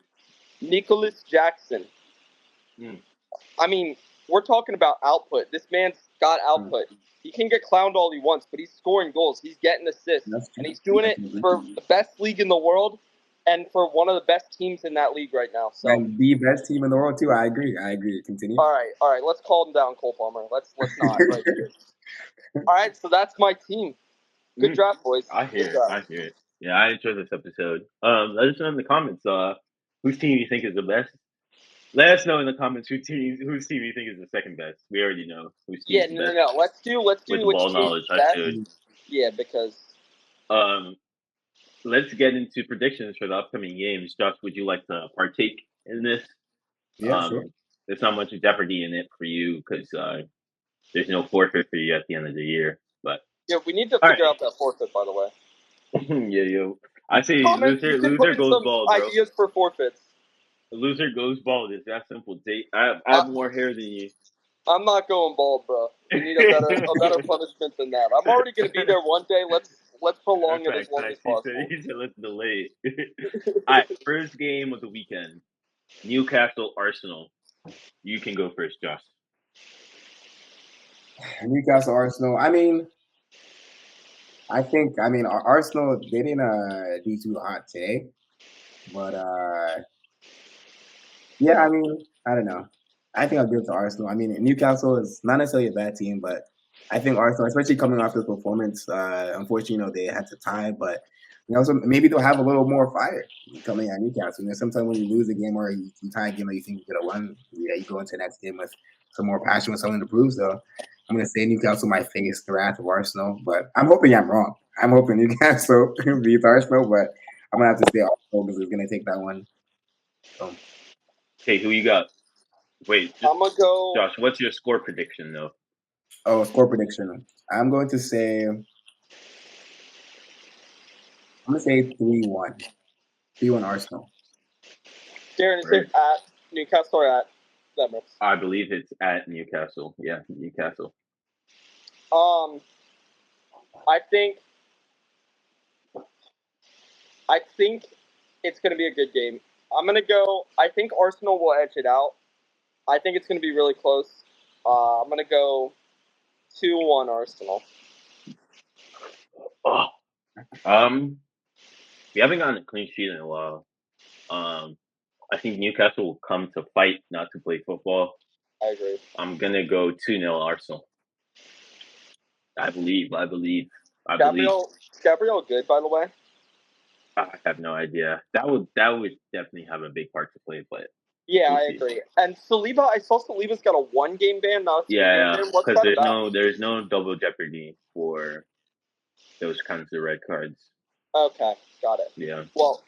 Nicholas Jackson. I mean, we're talking about output. This man's got output. He can get clowned all he wants, but he's scoring goals. He's getting assists, and he's doing it for the best league in the world and for one of the best teams in that league right now. So, and the best team in the world too. I agree. Continue. All right. Let's calm down, Cole Palmer. Let's not. Right here. All right, so that's my team. Good draft, boys. I hear it. Yeah, I enjoyed this episode. Let us know in the comments whose team you think is the best. Let us know in the comments whose team you think is the second best. We already know whose team is the best. No. Let's do with which ball team knowledge. is I best. should. Yeah, because let's get into predictions for the upcoming games. Josh, would you like to partake in this? Yeah, sure. There's not much jeopardy in it for you because there's no forfeit for you at the end of the year. But yeah, we need to figure out that forfeit, by the way. Yeah. I say loser goes bald, bro. Ideas for forfeits. The loser goes bald. It's that simple. I have more hair than you. I'm not going bald, bro. We need a better punishment than that. I'm already going to be there one day. Let's prolong it as long as possible. He said let's delay it. All right, first game of the weekend. Newcastle Arsenal. You can go first, Josh. Newcastle Arsenal. I think Arsenal, they didn't do too hot today, but yeah, I don't know. I think I'll give it to Arsenal. Newcastle is not necessarily a bad team, but I think Arsenal, especially coming off this performance, unfortunately, they had to tie, but so maybe they'll have a little more fire coming at Newcastle. Sometimes when you lose a game or you tie a game that you think you could have won, you go into the next game with some more passion, with something to prove. So I'm going to say Newcastle might face the wrath of Arsenal, but I'm hoping I'm wrong. I'm hoping Newcastle beats Arsenal, but I'm going to have to say Arsenal because it's going to take that one. So. Okay, who you got? Wait, I'm going to go. Josh, what's your score prediction, though? Oh, score prediction. I'm going to say 3-1. 3-1 Arsenal. Darren, is it at Newcastle or at Emirates? I believe it's at Newcastle. Yeah, Newcastle. I think it's going to be a good game. I'm going to go. I think Arsenal will edge it out. I think it's going to be really close. I'm going to go 2-1 Arsenal. We haven't gotten a clean sheet in a while. I think Newcastle will come to fight, not to play football. I agree. I'm going to go 2-0 Arsenal. I believe. Gabriel good, by the way? I have no idea. That would definitely have a big part to play, but yeah, I agree. And Saliba, I saw Saliba's got a 1-game ban, not a 2-game ban. What's because that there's no double jeopardy for those kinds of red cards. Okay, got it. Yeah. Well,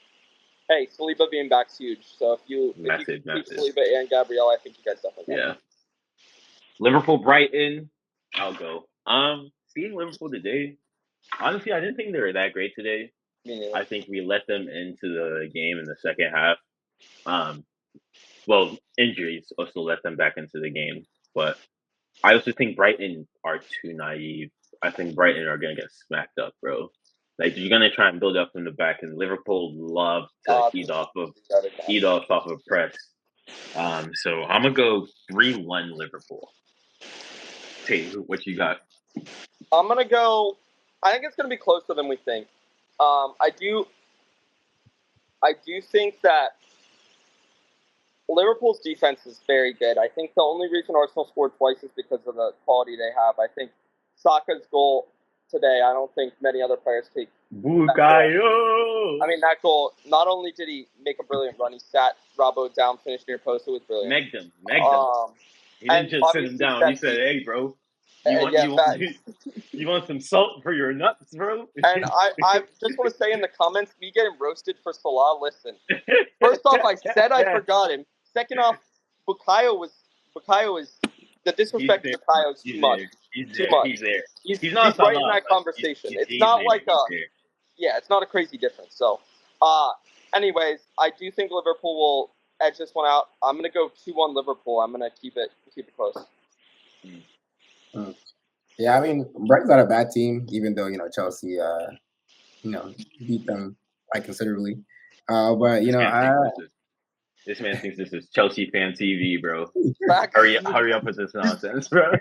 hey, Saliba being back's huge. So if you keep Saliba and Gabriel, I think you guys definitely can. Yeah. Liverpool Brighton, I'll go. Seeing Liverpool today, honestly, I didn't think they were that great today. I think we let them into the game in the second half. Well, injuries also let them back into the game. But I also think Brighton are too naive. I think Brighton are going to get smacked up, bro. Like, you're going to try and build up from the back, and Liverpool love to eat off of press. So I'm going to go 3-1 Liverpool. Tate, what you got? I'm going to go – I think it's going to be closer than we think. I do think that Liverpool's defense is very good. I think the only reason Arsenal scored twice is because of the quality they have. I think Saka's goal today, I don't think many other players take. Bukayo! That goal, not only did he make a brilliant run, he sat Robbo down, finished near post. It was brilliant. Megged him. He didn't just sit him down. He said, hey, bro. You want some salt for your nuts, bro? And I just want to say in the comments, me getting roasted for Salah, listen. First off, I said I forgot him. Second off, Bukayo is the disrespect to Bukayo is too much. He's there. He's not right in that conversation. It's not like it's not a crazy difference. So Anyways, I do think Liverpool will edge this one out. I'm gonna go 2-1 Liverpool. I'm gonna keep it close. Yeah, I mean, Brighton's not a bad team, even though Chelsea, beat them quite considerably. But This man thinks this is Chelsea fan TV, bro. Back- Hurry up with this nonsense, bro.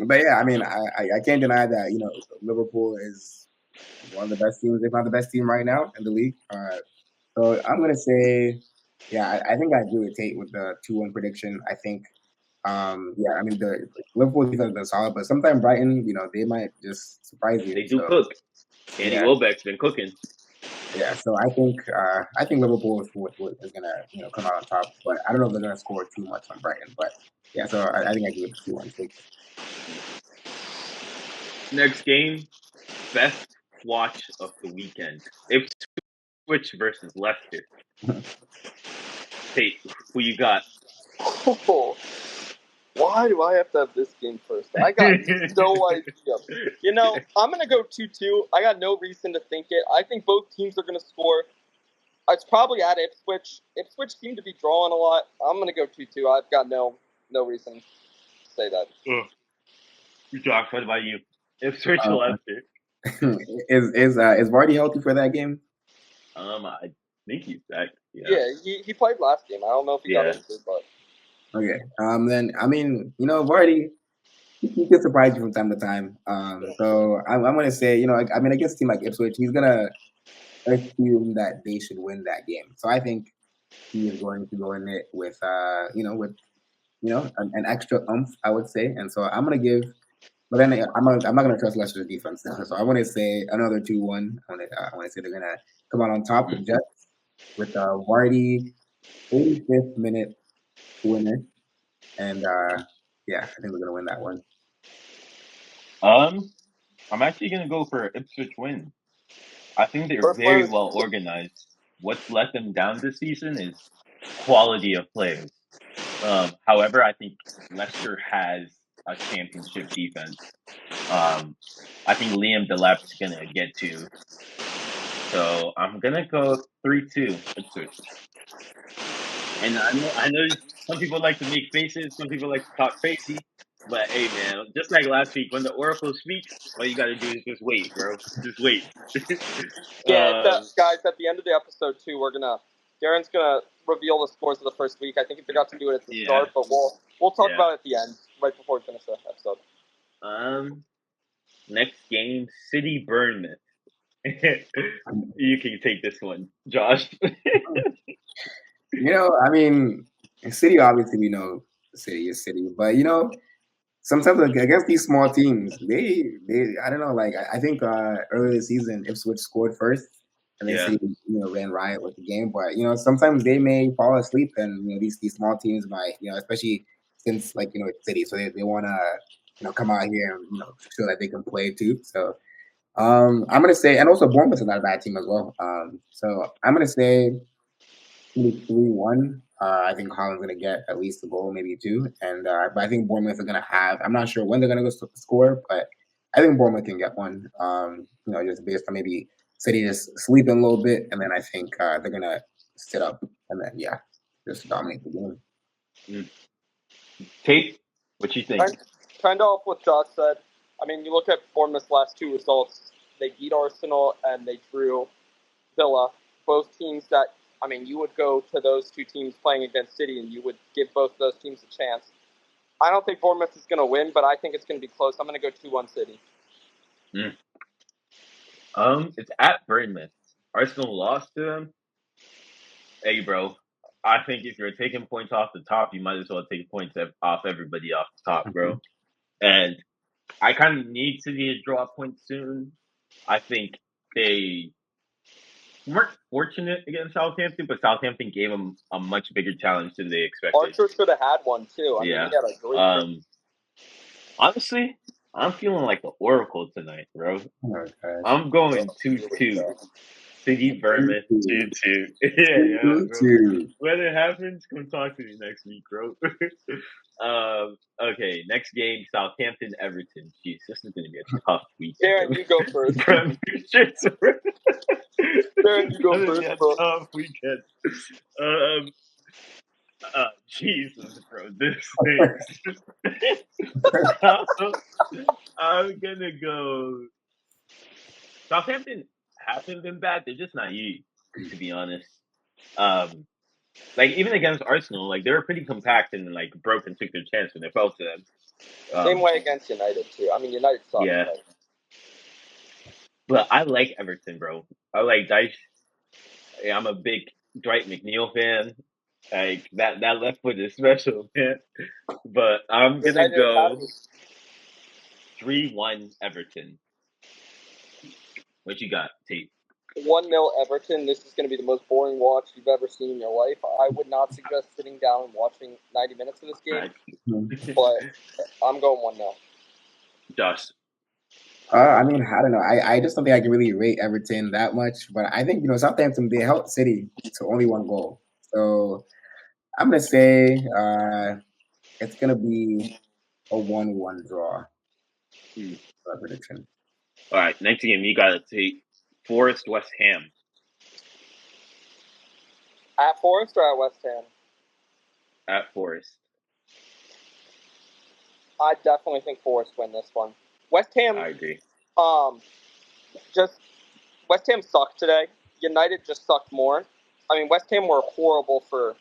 But yeah, I mean, I can't deny that Liverpool is one of the best teams, if not the best team right now in the league. So I'm gonna say, yeah, I think I agree with Tate with the 2-1 prediction. I think, yeah, I mean the Liverpool defense has been solid, but sometimes Brighton, they might just surprise you. They do cook. Andy Welbeck's been cooking. Yeah, so I think Liverpool is gonna come out on top, but I don't know if they're gonna score too much on Brighton. But yeah, so I think I agree with the 2-1 take. Next game, best watch of the weekend. Ipswich versus Leicester. Tate, who you got? Oh, why do I have to have this game first? I got no idea. I'm going to go 2-2. I got no reason to think it. I think both teams are going to score. It's probably at Ipswich. Ipswich seem to be drawing a lot. I'm going to go 2-2. I've got no reason to say that. Josh, what about you? Ipswich Leicester. Is Vardy healthy for that game? I think he's back. Yeah, he played last game. I don't know if he got injured, but okay. Then I mean, Vardy, he can surprise you from time to time. So I'm gonna say, I mean, against a team like Ipswich, he's gonna assume that they should win that game. So I think he is going to go in it with an extra oomph, I would say. And so I'm gonna give. But then I'm not going to trust Leicester's defense now. So I want to say another 2-1. I want to say they're going to come out on top with Jets with Vardy, 85th minute winner. And yeah, I think we're going to win that one. I'm actually going to go for Ipswich win. I think they're very well organized. What's let them down this season is quality of players. However, I think Leicester has a championship defense. I think Liam Delap's gonna get to. So I'm gonna go 3-2 Ipswich. And I know some people like to make faces, some people like to talk crazy, but hey man, just like last week, when the Oracle speaks, all you gotta do is just wait, bro. Just wait. guys, at the end of the episode too, Darren's gonna reveal the scores of the first week. I think he forgot to do it at the start, but we'll talk about it at the end, right before we finish the episode. Next game, City Bournemouth. You can take this one, Josh. I mean, City, obviously we know City is City, but sometimes against these small teams, they I don't know, like I think earlier this season Ipswich scored first, and then City ran riot with the game. But sometimes they may fall asleep, and these small teams might especially since it's City, so they want to come out here and show that they can play too. So I'm gonna say, and also Bournemouth is not a bad team as well. So I'm gonna say 3-1. I think Holland's gonna get at least a goal, maybe 2, and but I think Bournemouth are gonna have. I'm not sure when they're gonna go score, but I think Bournemouth can get one. Just based on maybe City just sleeping a little bit, and then I think they're gonna sit up and then just dominate the game. Tate, what you think? Kind of off what Josh said. I mean, you look at Bournemouth's last 2 results. They beat Arsenal and they drew Villa. Both teams that, I mean, you would go to those 2 teams playing against City and you would give both those teams a chance. I don't think Bournemouth is going to win, but I think it's going to be close. I'm going to go 2-1 City. It's at Bournemouth. Arsenal lost to them. Hey, bro. I think if you're taking points off the top, you might as well take points off everybody off the top, bro. And I kind of need City to draw points soon. I think they weren't fortunate against Southampton, but Southampton gave them a much bigger challenge than they expected. Archer should have had one too. I mean, he had a great honestly, I'm feeling like the Oracle tonight, bro. Okay. I'm going 2-2. City Bournemouth 2-2. Yeah, bro. When it happens, come talk to me next week, bro. Okay, next game, Southampton Everton. Jeez, this is gonna be a tough week. Darren, you go first. Darren, you go first, Yeah, bro. tough weekend. Jesus, bro, this stinks. I'm gonna go. Southampton haven't been bad. They're just naive, to be honest. Um, like even against Arsenal, like they were pretty compact and like broke and took their chance when they fell to them. Same way against United too. I mean, United sucks. Yeah. But I like Everton, bro. I like Dyche. I'm a big Dwight McNeil fan. Like that left foot is special, man. But I'm gonna United go happy. 3-1 Everton. What you got, Tate? 1-0 Everton. This is going to be the most boring watch you've ever seen in your life. I would not suggest sitting down and watching 90 minutes of this game, but I'm going 1-0. Josh. I mean, I don't know. I just don't think I can really rate Everton that much. But I think, Southampton, they held City to only 1 goal. So I'm going to say it's going to be a 1-1 draw. Prediction. All right, next game, you got to take Forest West Ham. At Forest or at West Ham? At Forest. I definitely think Forest win this one. West Ham. I agree. Just West Ham sucked today. United just sucked more. I mean, West Ham were horrible for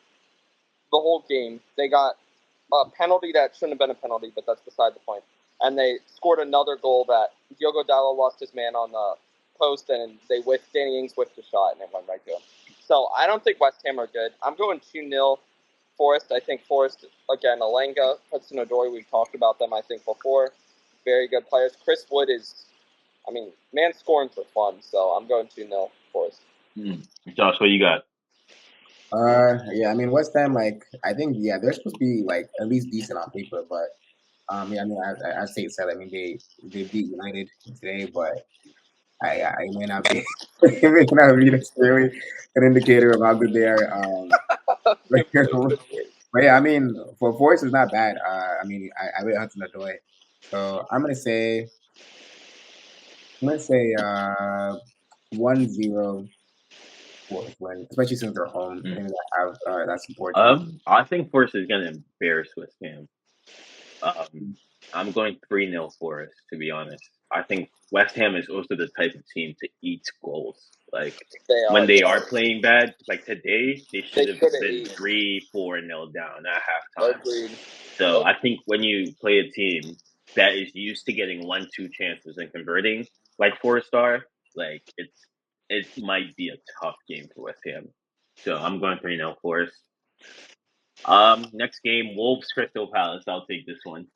the whole game. They got a penalty that shouldn't have been a penalty, but that's beside the point. And they scored another goal that Diogo Dalot lost his man on the post, and Danny Ings whiffed a shot, and it went right to him. So I don't think West Ham are good. I'm going 2-0 Forest. I think Forest, again, Alenga, Hudson-Odoi, we've talked about them, I think, before. Very good players. Chris Wood is, man scoring for fun, so I'm going 2-0 Forest. Josh, what you got? Yeah, I mean, West Ham, I think, they're supposed to be, at least decent on paper, but, as Tate said, they beat United today, but I may not be, necessarily an indicator of how good they are. But yeah, for Forest is not bad. I rate Hudson-Odoi, so I'm gonna say 1-0 Forest win, especially since they're home. I think they have that support. I think Forest is gonna embarrass West Ham. I'm going 3-0 Forest, to be honest. I think West Ham is also the type of team to eat goals. When they are playing bad, like today, they should have been 3-4-0 down at halftime. Agreed. So I think when you play a team that is used to getting 1-2 chances and converting, like Forest are, it might be a tough game for West Ham. So I'm going 3-0 Forest. Next game, Wolves Crystal Palace. I'll take this one.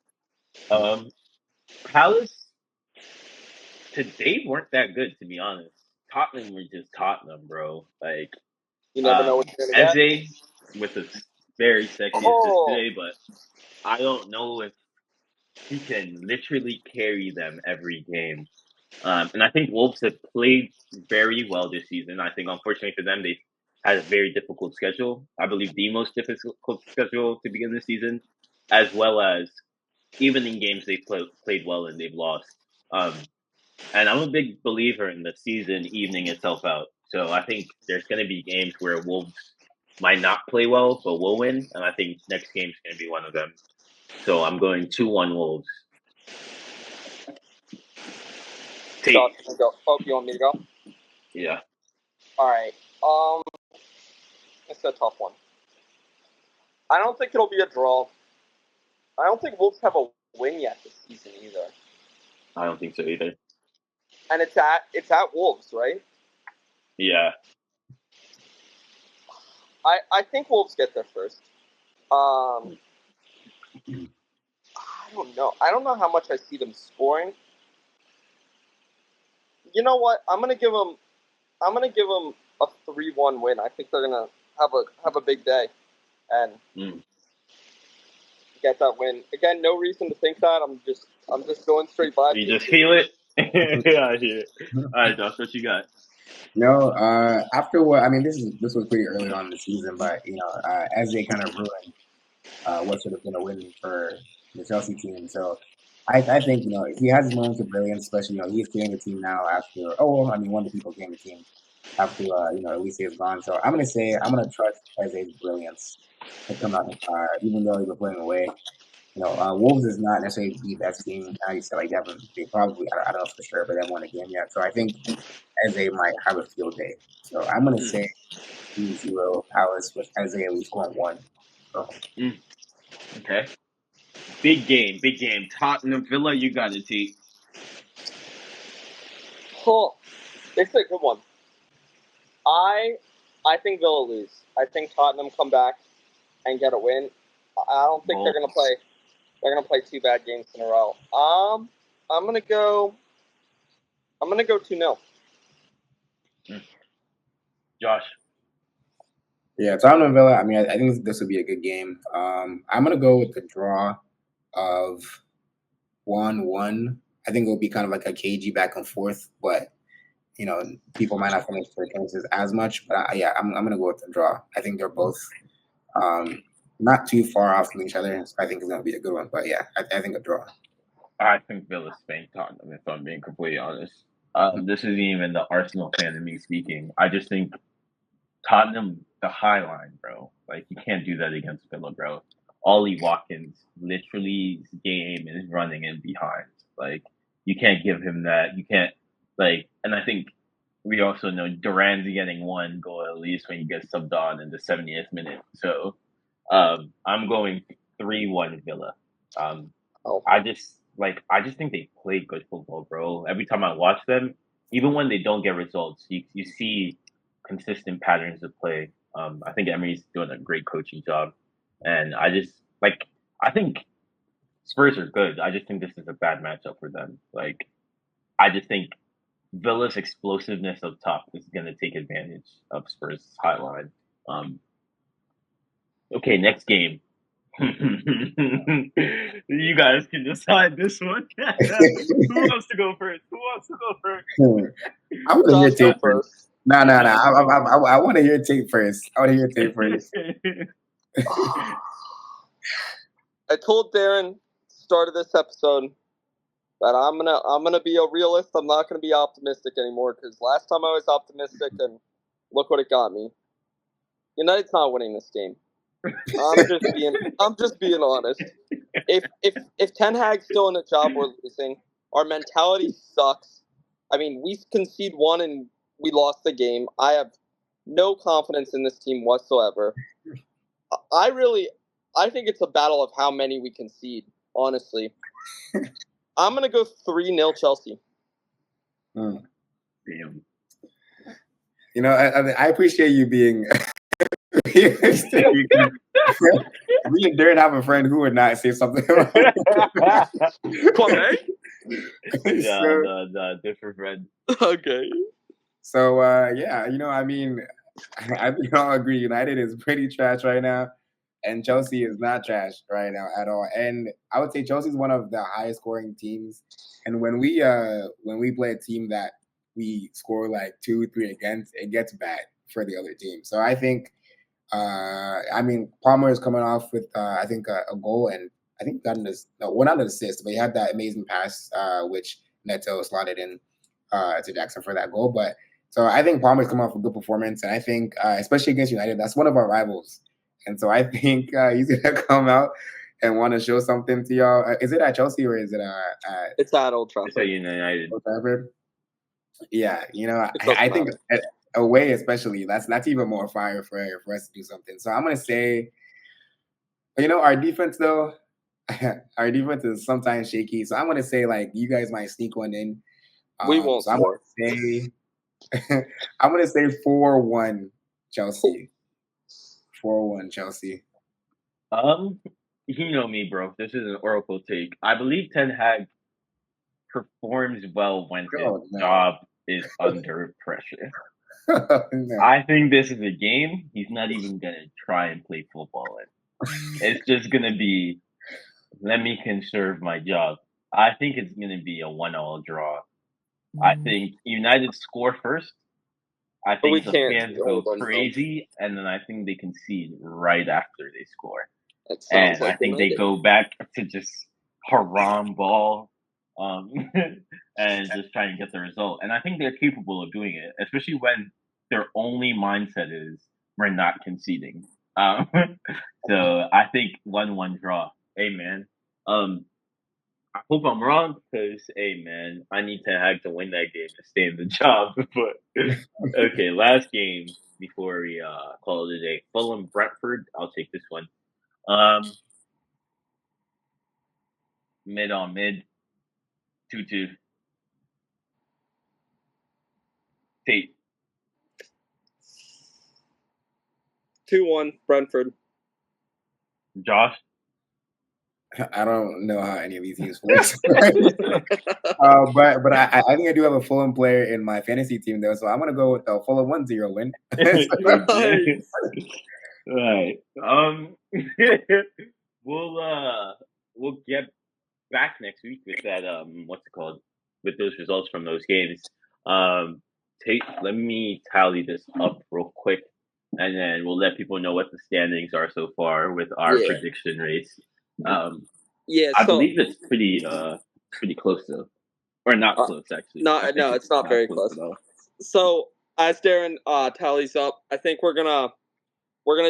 Palace today weren't that good, to be honest. Tottenham were just Tottenham, bro. You never know what you're gonna get. Eze with a very sexy assist today, but I don't know if he can literally carry them every game. And I think Wolves have played very well this season. I think, unfortunately for them, they had a very difficult schedule. I believe the most difficult schedule to begin the season, as well as even in games they played well and they've lost. And I'm a big believer in the season evening itself out. So I think there's going to be games where Wolves might not play well, but will win. And I think next game's going to be one of them. So I'm going 2-1 Wolves. Josh, go. Oh, you want me to go? Yeah. All right. It's a tough one. I don't think it'll be a draw. I don't think Wolves have a win yet this season either. I don't think so either. And it's at Wolves, right? Yeah. I think Wolves get there first. I don't know. I don't know how much I see them scoring. You know what? I'm gonna give them a 3-1 win. I think they're gonna have a big day and get that win. Again, no reason to think that. I'm just going straight by. You just feel it. Yeah, I hear it. All right, Josh, what you got? No, after what this was pretty early on in the season, but as they kind of ruined what should have been a win for the Chelsea team. So I think he has his moments of brilliance, especially he's carrying the team now after one of the people carrying the team have to at least say it's gone. So I'm gonna trust Eze's brilliance to come out, even though they were playing away. Wolves is not necessarily the best team. I said like they probably I don't know for sure, but they haven't won a game yet. So I think Eze might have a field day. So I'm gonna say 2-0 Palace with Eze at least scoring one. So. Okay. Big game. Tottenham Villa, you got it, T. Oh, it's a good one. I think Villa lose. I think Tottenham come back and get a win. I don't think they're gonna play. They're gonna play 2 bad games in a row. I'm gonna go 2-0. Josh. Yeah, Tottenham Villa. I mean, I think this would be a good game. I'm gonna go with the draw of 1-1. I think it'll be kind of like a cagey back and forth, but people might not finish their chances as much. But I'm gonna go with the draw. I think they're both not too far off from each other. So I think it's gonna be a good one. But yeah, I think a draw. I think Villa spanked Tottenham, if I'm being completely honest. This isn't even the Arsenal fan in me speaking. I just think Tottenham, the high line, bro. Like, you can't do that against Villa, bro. Ollie Watkins, literally, his game is running in behind. Like, you can't give him that. You can't, and I think we also know Duran's getting 1 goal at least when he gets subbed on in the 70th minute. So, I'm going 3-1 Villa. I just think they play good football, bro. Every time I watch them, even when they don't get results, you see consistent patterns of play. I think Emery's doing a great coaching job, and I think Spurs are good. I just think this is a bad matchup for them. I just think Villa's explosiveness up top is going to take advantage of Spurs' high line. Okay, next game. You guys can decide this one. Who wants to go first? I want to hear tape first. No. I want to hear tape first. I told Darren start of this episode that I'm gonna be a realist. I'm not gonna be optimistic anymore because last time I was optimistic and look what it got me. United's not winning this game. I'm just being honest. If Ten Hag's still in the job, we're losing. Our mentality sucks. I mean, we concede 1 and we lost the game. I have no confidence in this team whatsoever. I think it's a battle of how many we concede, honestly. I'm going to go 3-0 Chelsea. Damn. I appreciate you being... Me and Darren have a friend who would not say something like that. Yeah, different friend. Okay. So, I mean, I think we all agree United is pretty trash right now, and Chelsea is not trash right now at all. And I would say Chelsea is one of the highest scoring teams. And when we play a team that we score like 2-3 against, it gets bad for the other team. So I think, Palmer is coming off with I think a goal, and I think not an assist, but he had that amazing pass which Neto slotted in to Jackson for that goal. But so I think Palmer's coming off a good performance, and I think especially against United, that's one of our rivals, and so I think he's gonna come out and want to show something to y'all. Is it at Chelsea or is it at? It's at Old Trafford. It's at United. Old Trafford. Yeah, I think away especially that's even more fire for us to do something. So I'm gonna say, our defense though, our defense is sometimes shaky. So I'm gonna say you guys might sneak one in. We won't. So I'm gonna say 4-1 Chelsea. 4-1 Chelsea. You know me, bro. This is an oracle take. I believe Ten Hag performs well when his job is under pressure. No. I think this is a game he's not even gonna try and play football in. It's just gonna be, let me conserve my job. I think it's gonna be a 1-1 draw. I think United score first. I think the fans go crazy, and then I think they concede right after they score. And I think they go back to just haram ball, and just try and get the result. And I think they're capable of doing it, especially when their only mindset is we're not conceding. Um, so I think 1-1 draw. Hey man, I hope I'm wrong because hey man, I need Ten Hag to win that game to stay in the job. But okay, last game before we call it a day. Fulham Brentford. I'll take this one. Mid on mid. 2-2. Tate. 2-1 Brentford. Josh. I don't know how any of these teams work. But I think I do have a Fulham player in my fantasy team though, so I'm gonna go with the Fulham 1-0 win. Nice. Right. We'll get back next week with that what's it called? With those results from those games. Let me tally this up real quick, and then we'll let people know what the standings are so far with our prediction race. I believe it's pretty close though, or not close actually. No, it's not very close. So as Darren tallies up, I think we're gonna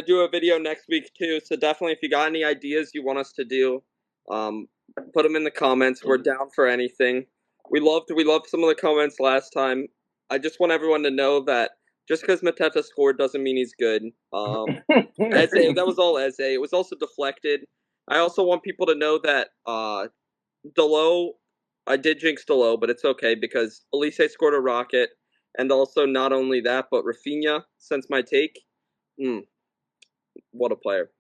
do a video next week too. So definitely, if you got any ideas you want us to do, put them in the comments. We're down for anything. We loved some of the comments last time. I just want everyone to know that just because Mateta scored doesn't mean he's good. Eze, that was all Eze. It was also deflected. I also want people to know that Delo, I did jinx Delo, but it's okay because Elise scored a rocket. And also not only that, but Rafinha, since my take. What a player.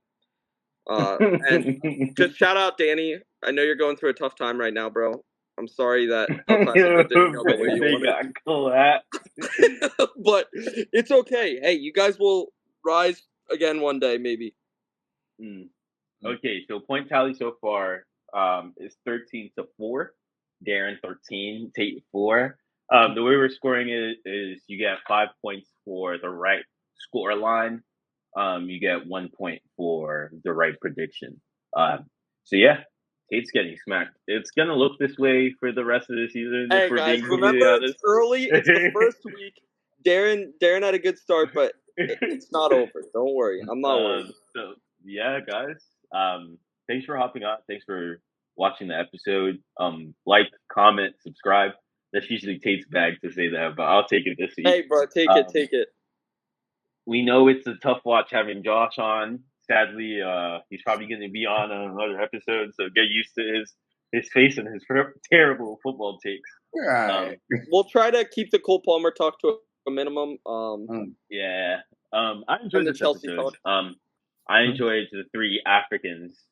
And just shout out Danny. I know you're going through a tough time right now, bro. I'm sorry that El Clasico didn't go the way you wanted. But it's okay. Hey, you guys will rise again one day, maybe. Okay, so point tally so far is 13-4. Darren 13, Tate 4. The way we're scoring it is you get 5 points for the right score line. You get 1 point for the right prediction. So yeah, Tate's getting smacked. It's gonna look this way for the rest of the season. Hey guys, remember it's early. It's the first week. Darren had a good start, but it's not over. Don't worry, I'm not worried. So yeah, guys. Thanks for hopping on. Thanks for watching the episode. Like, comment, subscribe. That's usually Tate's bag to say that, but I'll take it this week. Hey, bro, take it. We know it's a tough watch having Josh on. Sadly, he's probably going to be on another episode, so get used to his face and his terrible football takes. We'll try to keep the Cole Palmer talk to a minimum. Yeah. I enjoyed this episode. I enjoyed the 3 Africans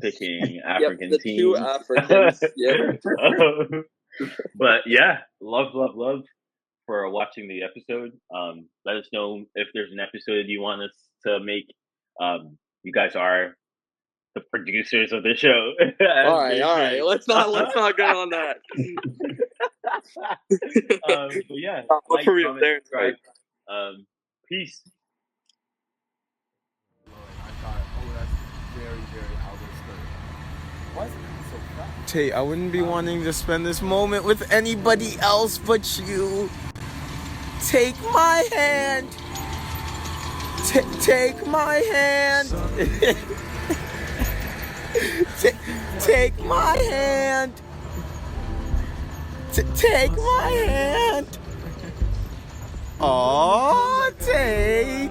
picking African the teams. 2 Africans. Yeah. But yeah, love for watching the episode. Let us know if there's an episode you want us to make. You guys are the producers of the show. all right. Let's not get on that. But yeah, like, comment, there, right. Peace. Tate, I wouldn't be wanting to spend this moment with anybody else but you. Take my hand. Take my hand. Take my hand. Take my hand. Aw, Tate.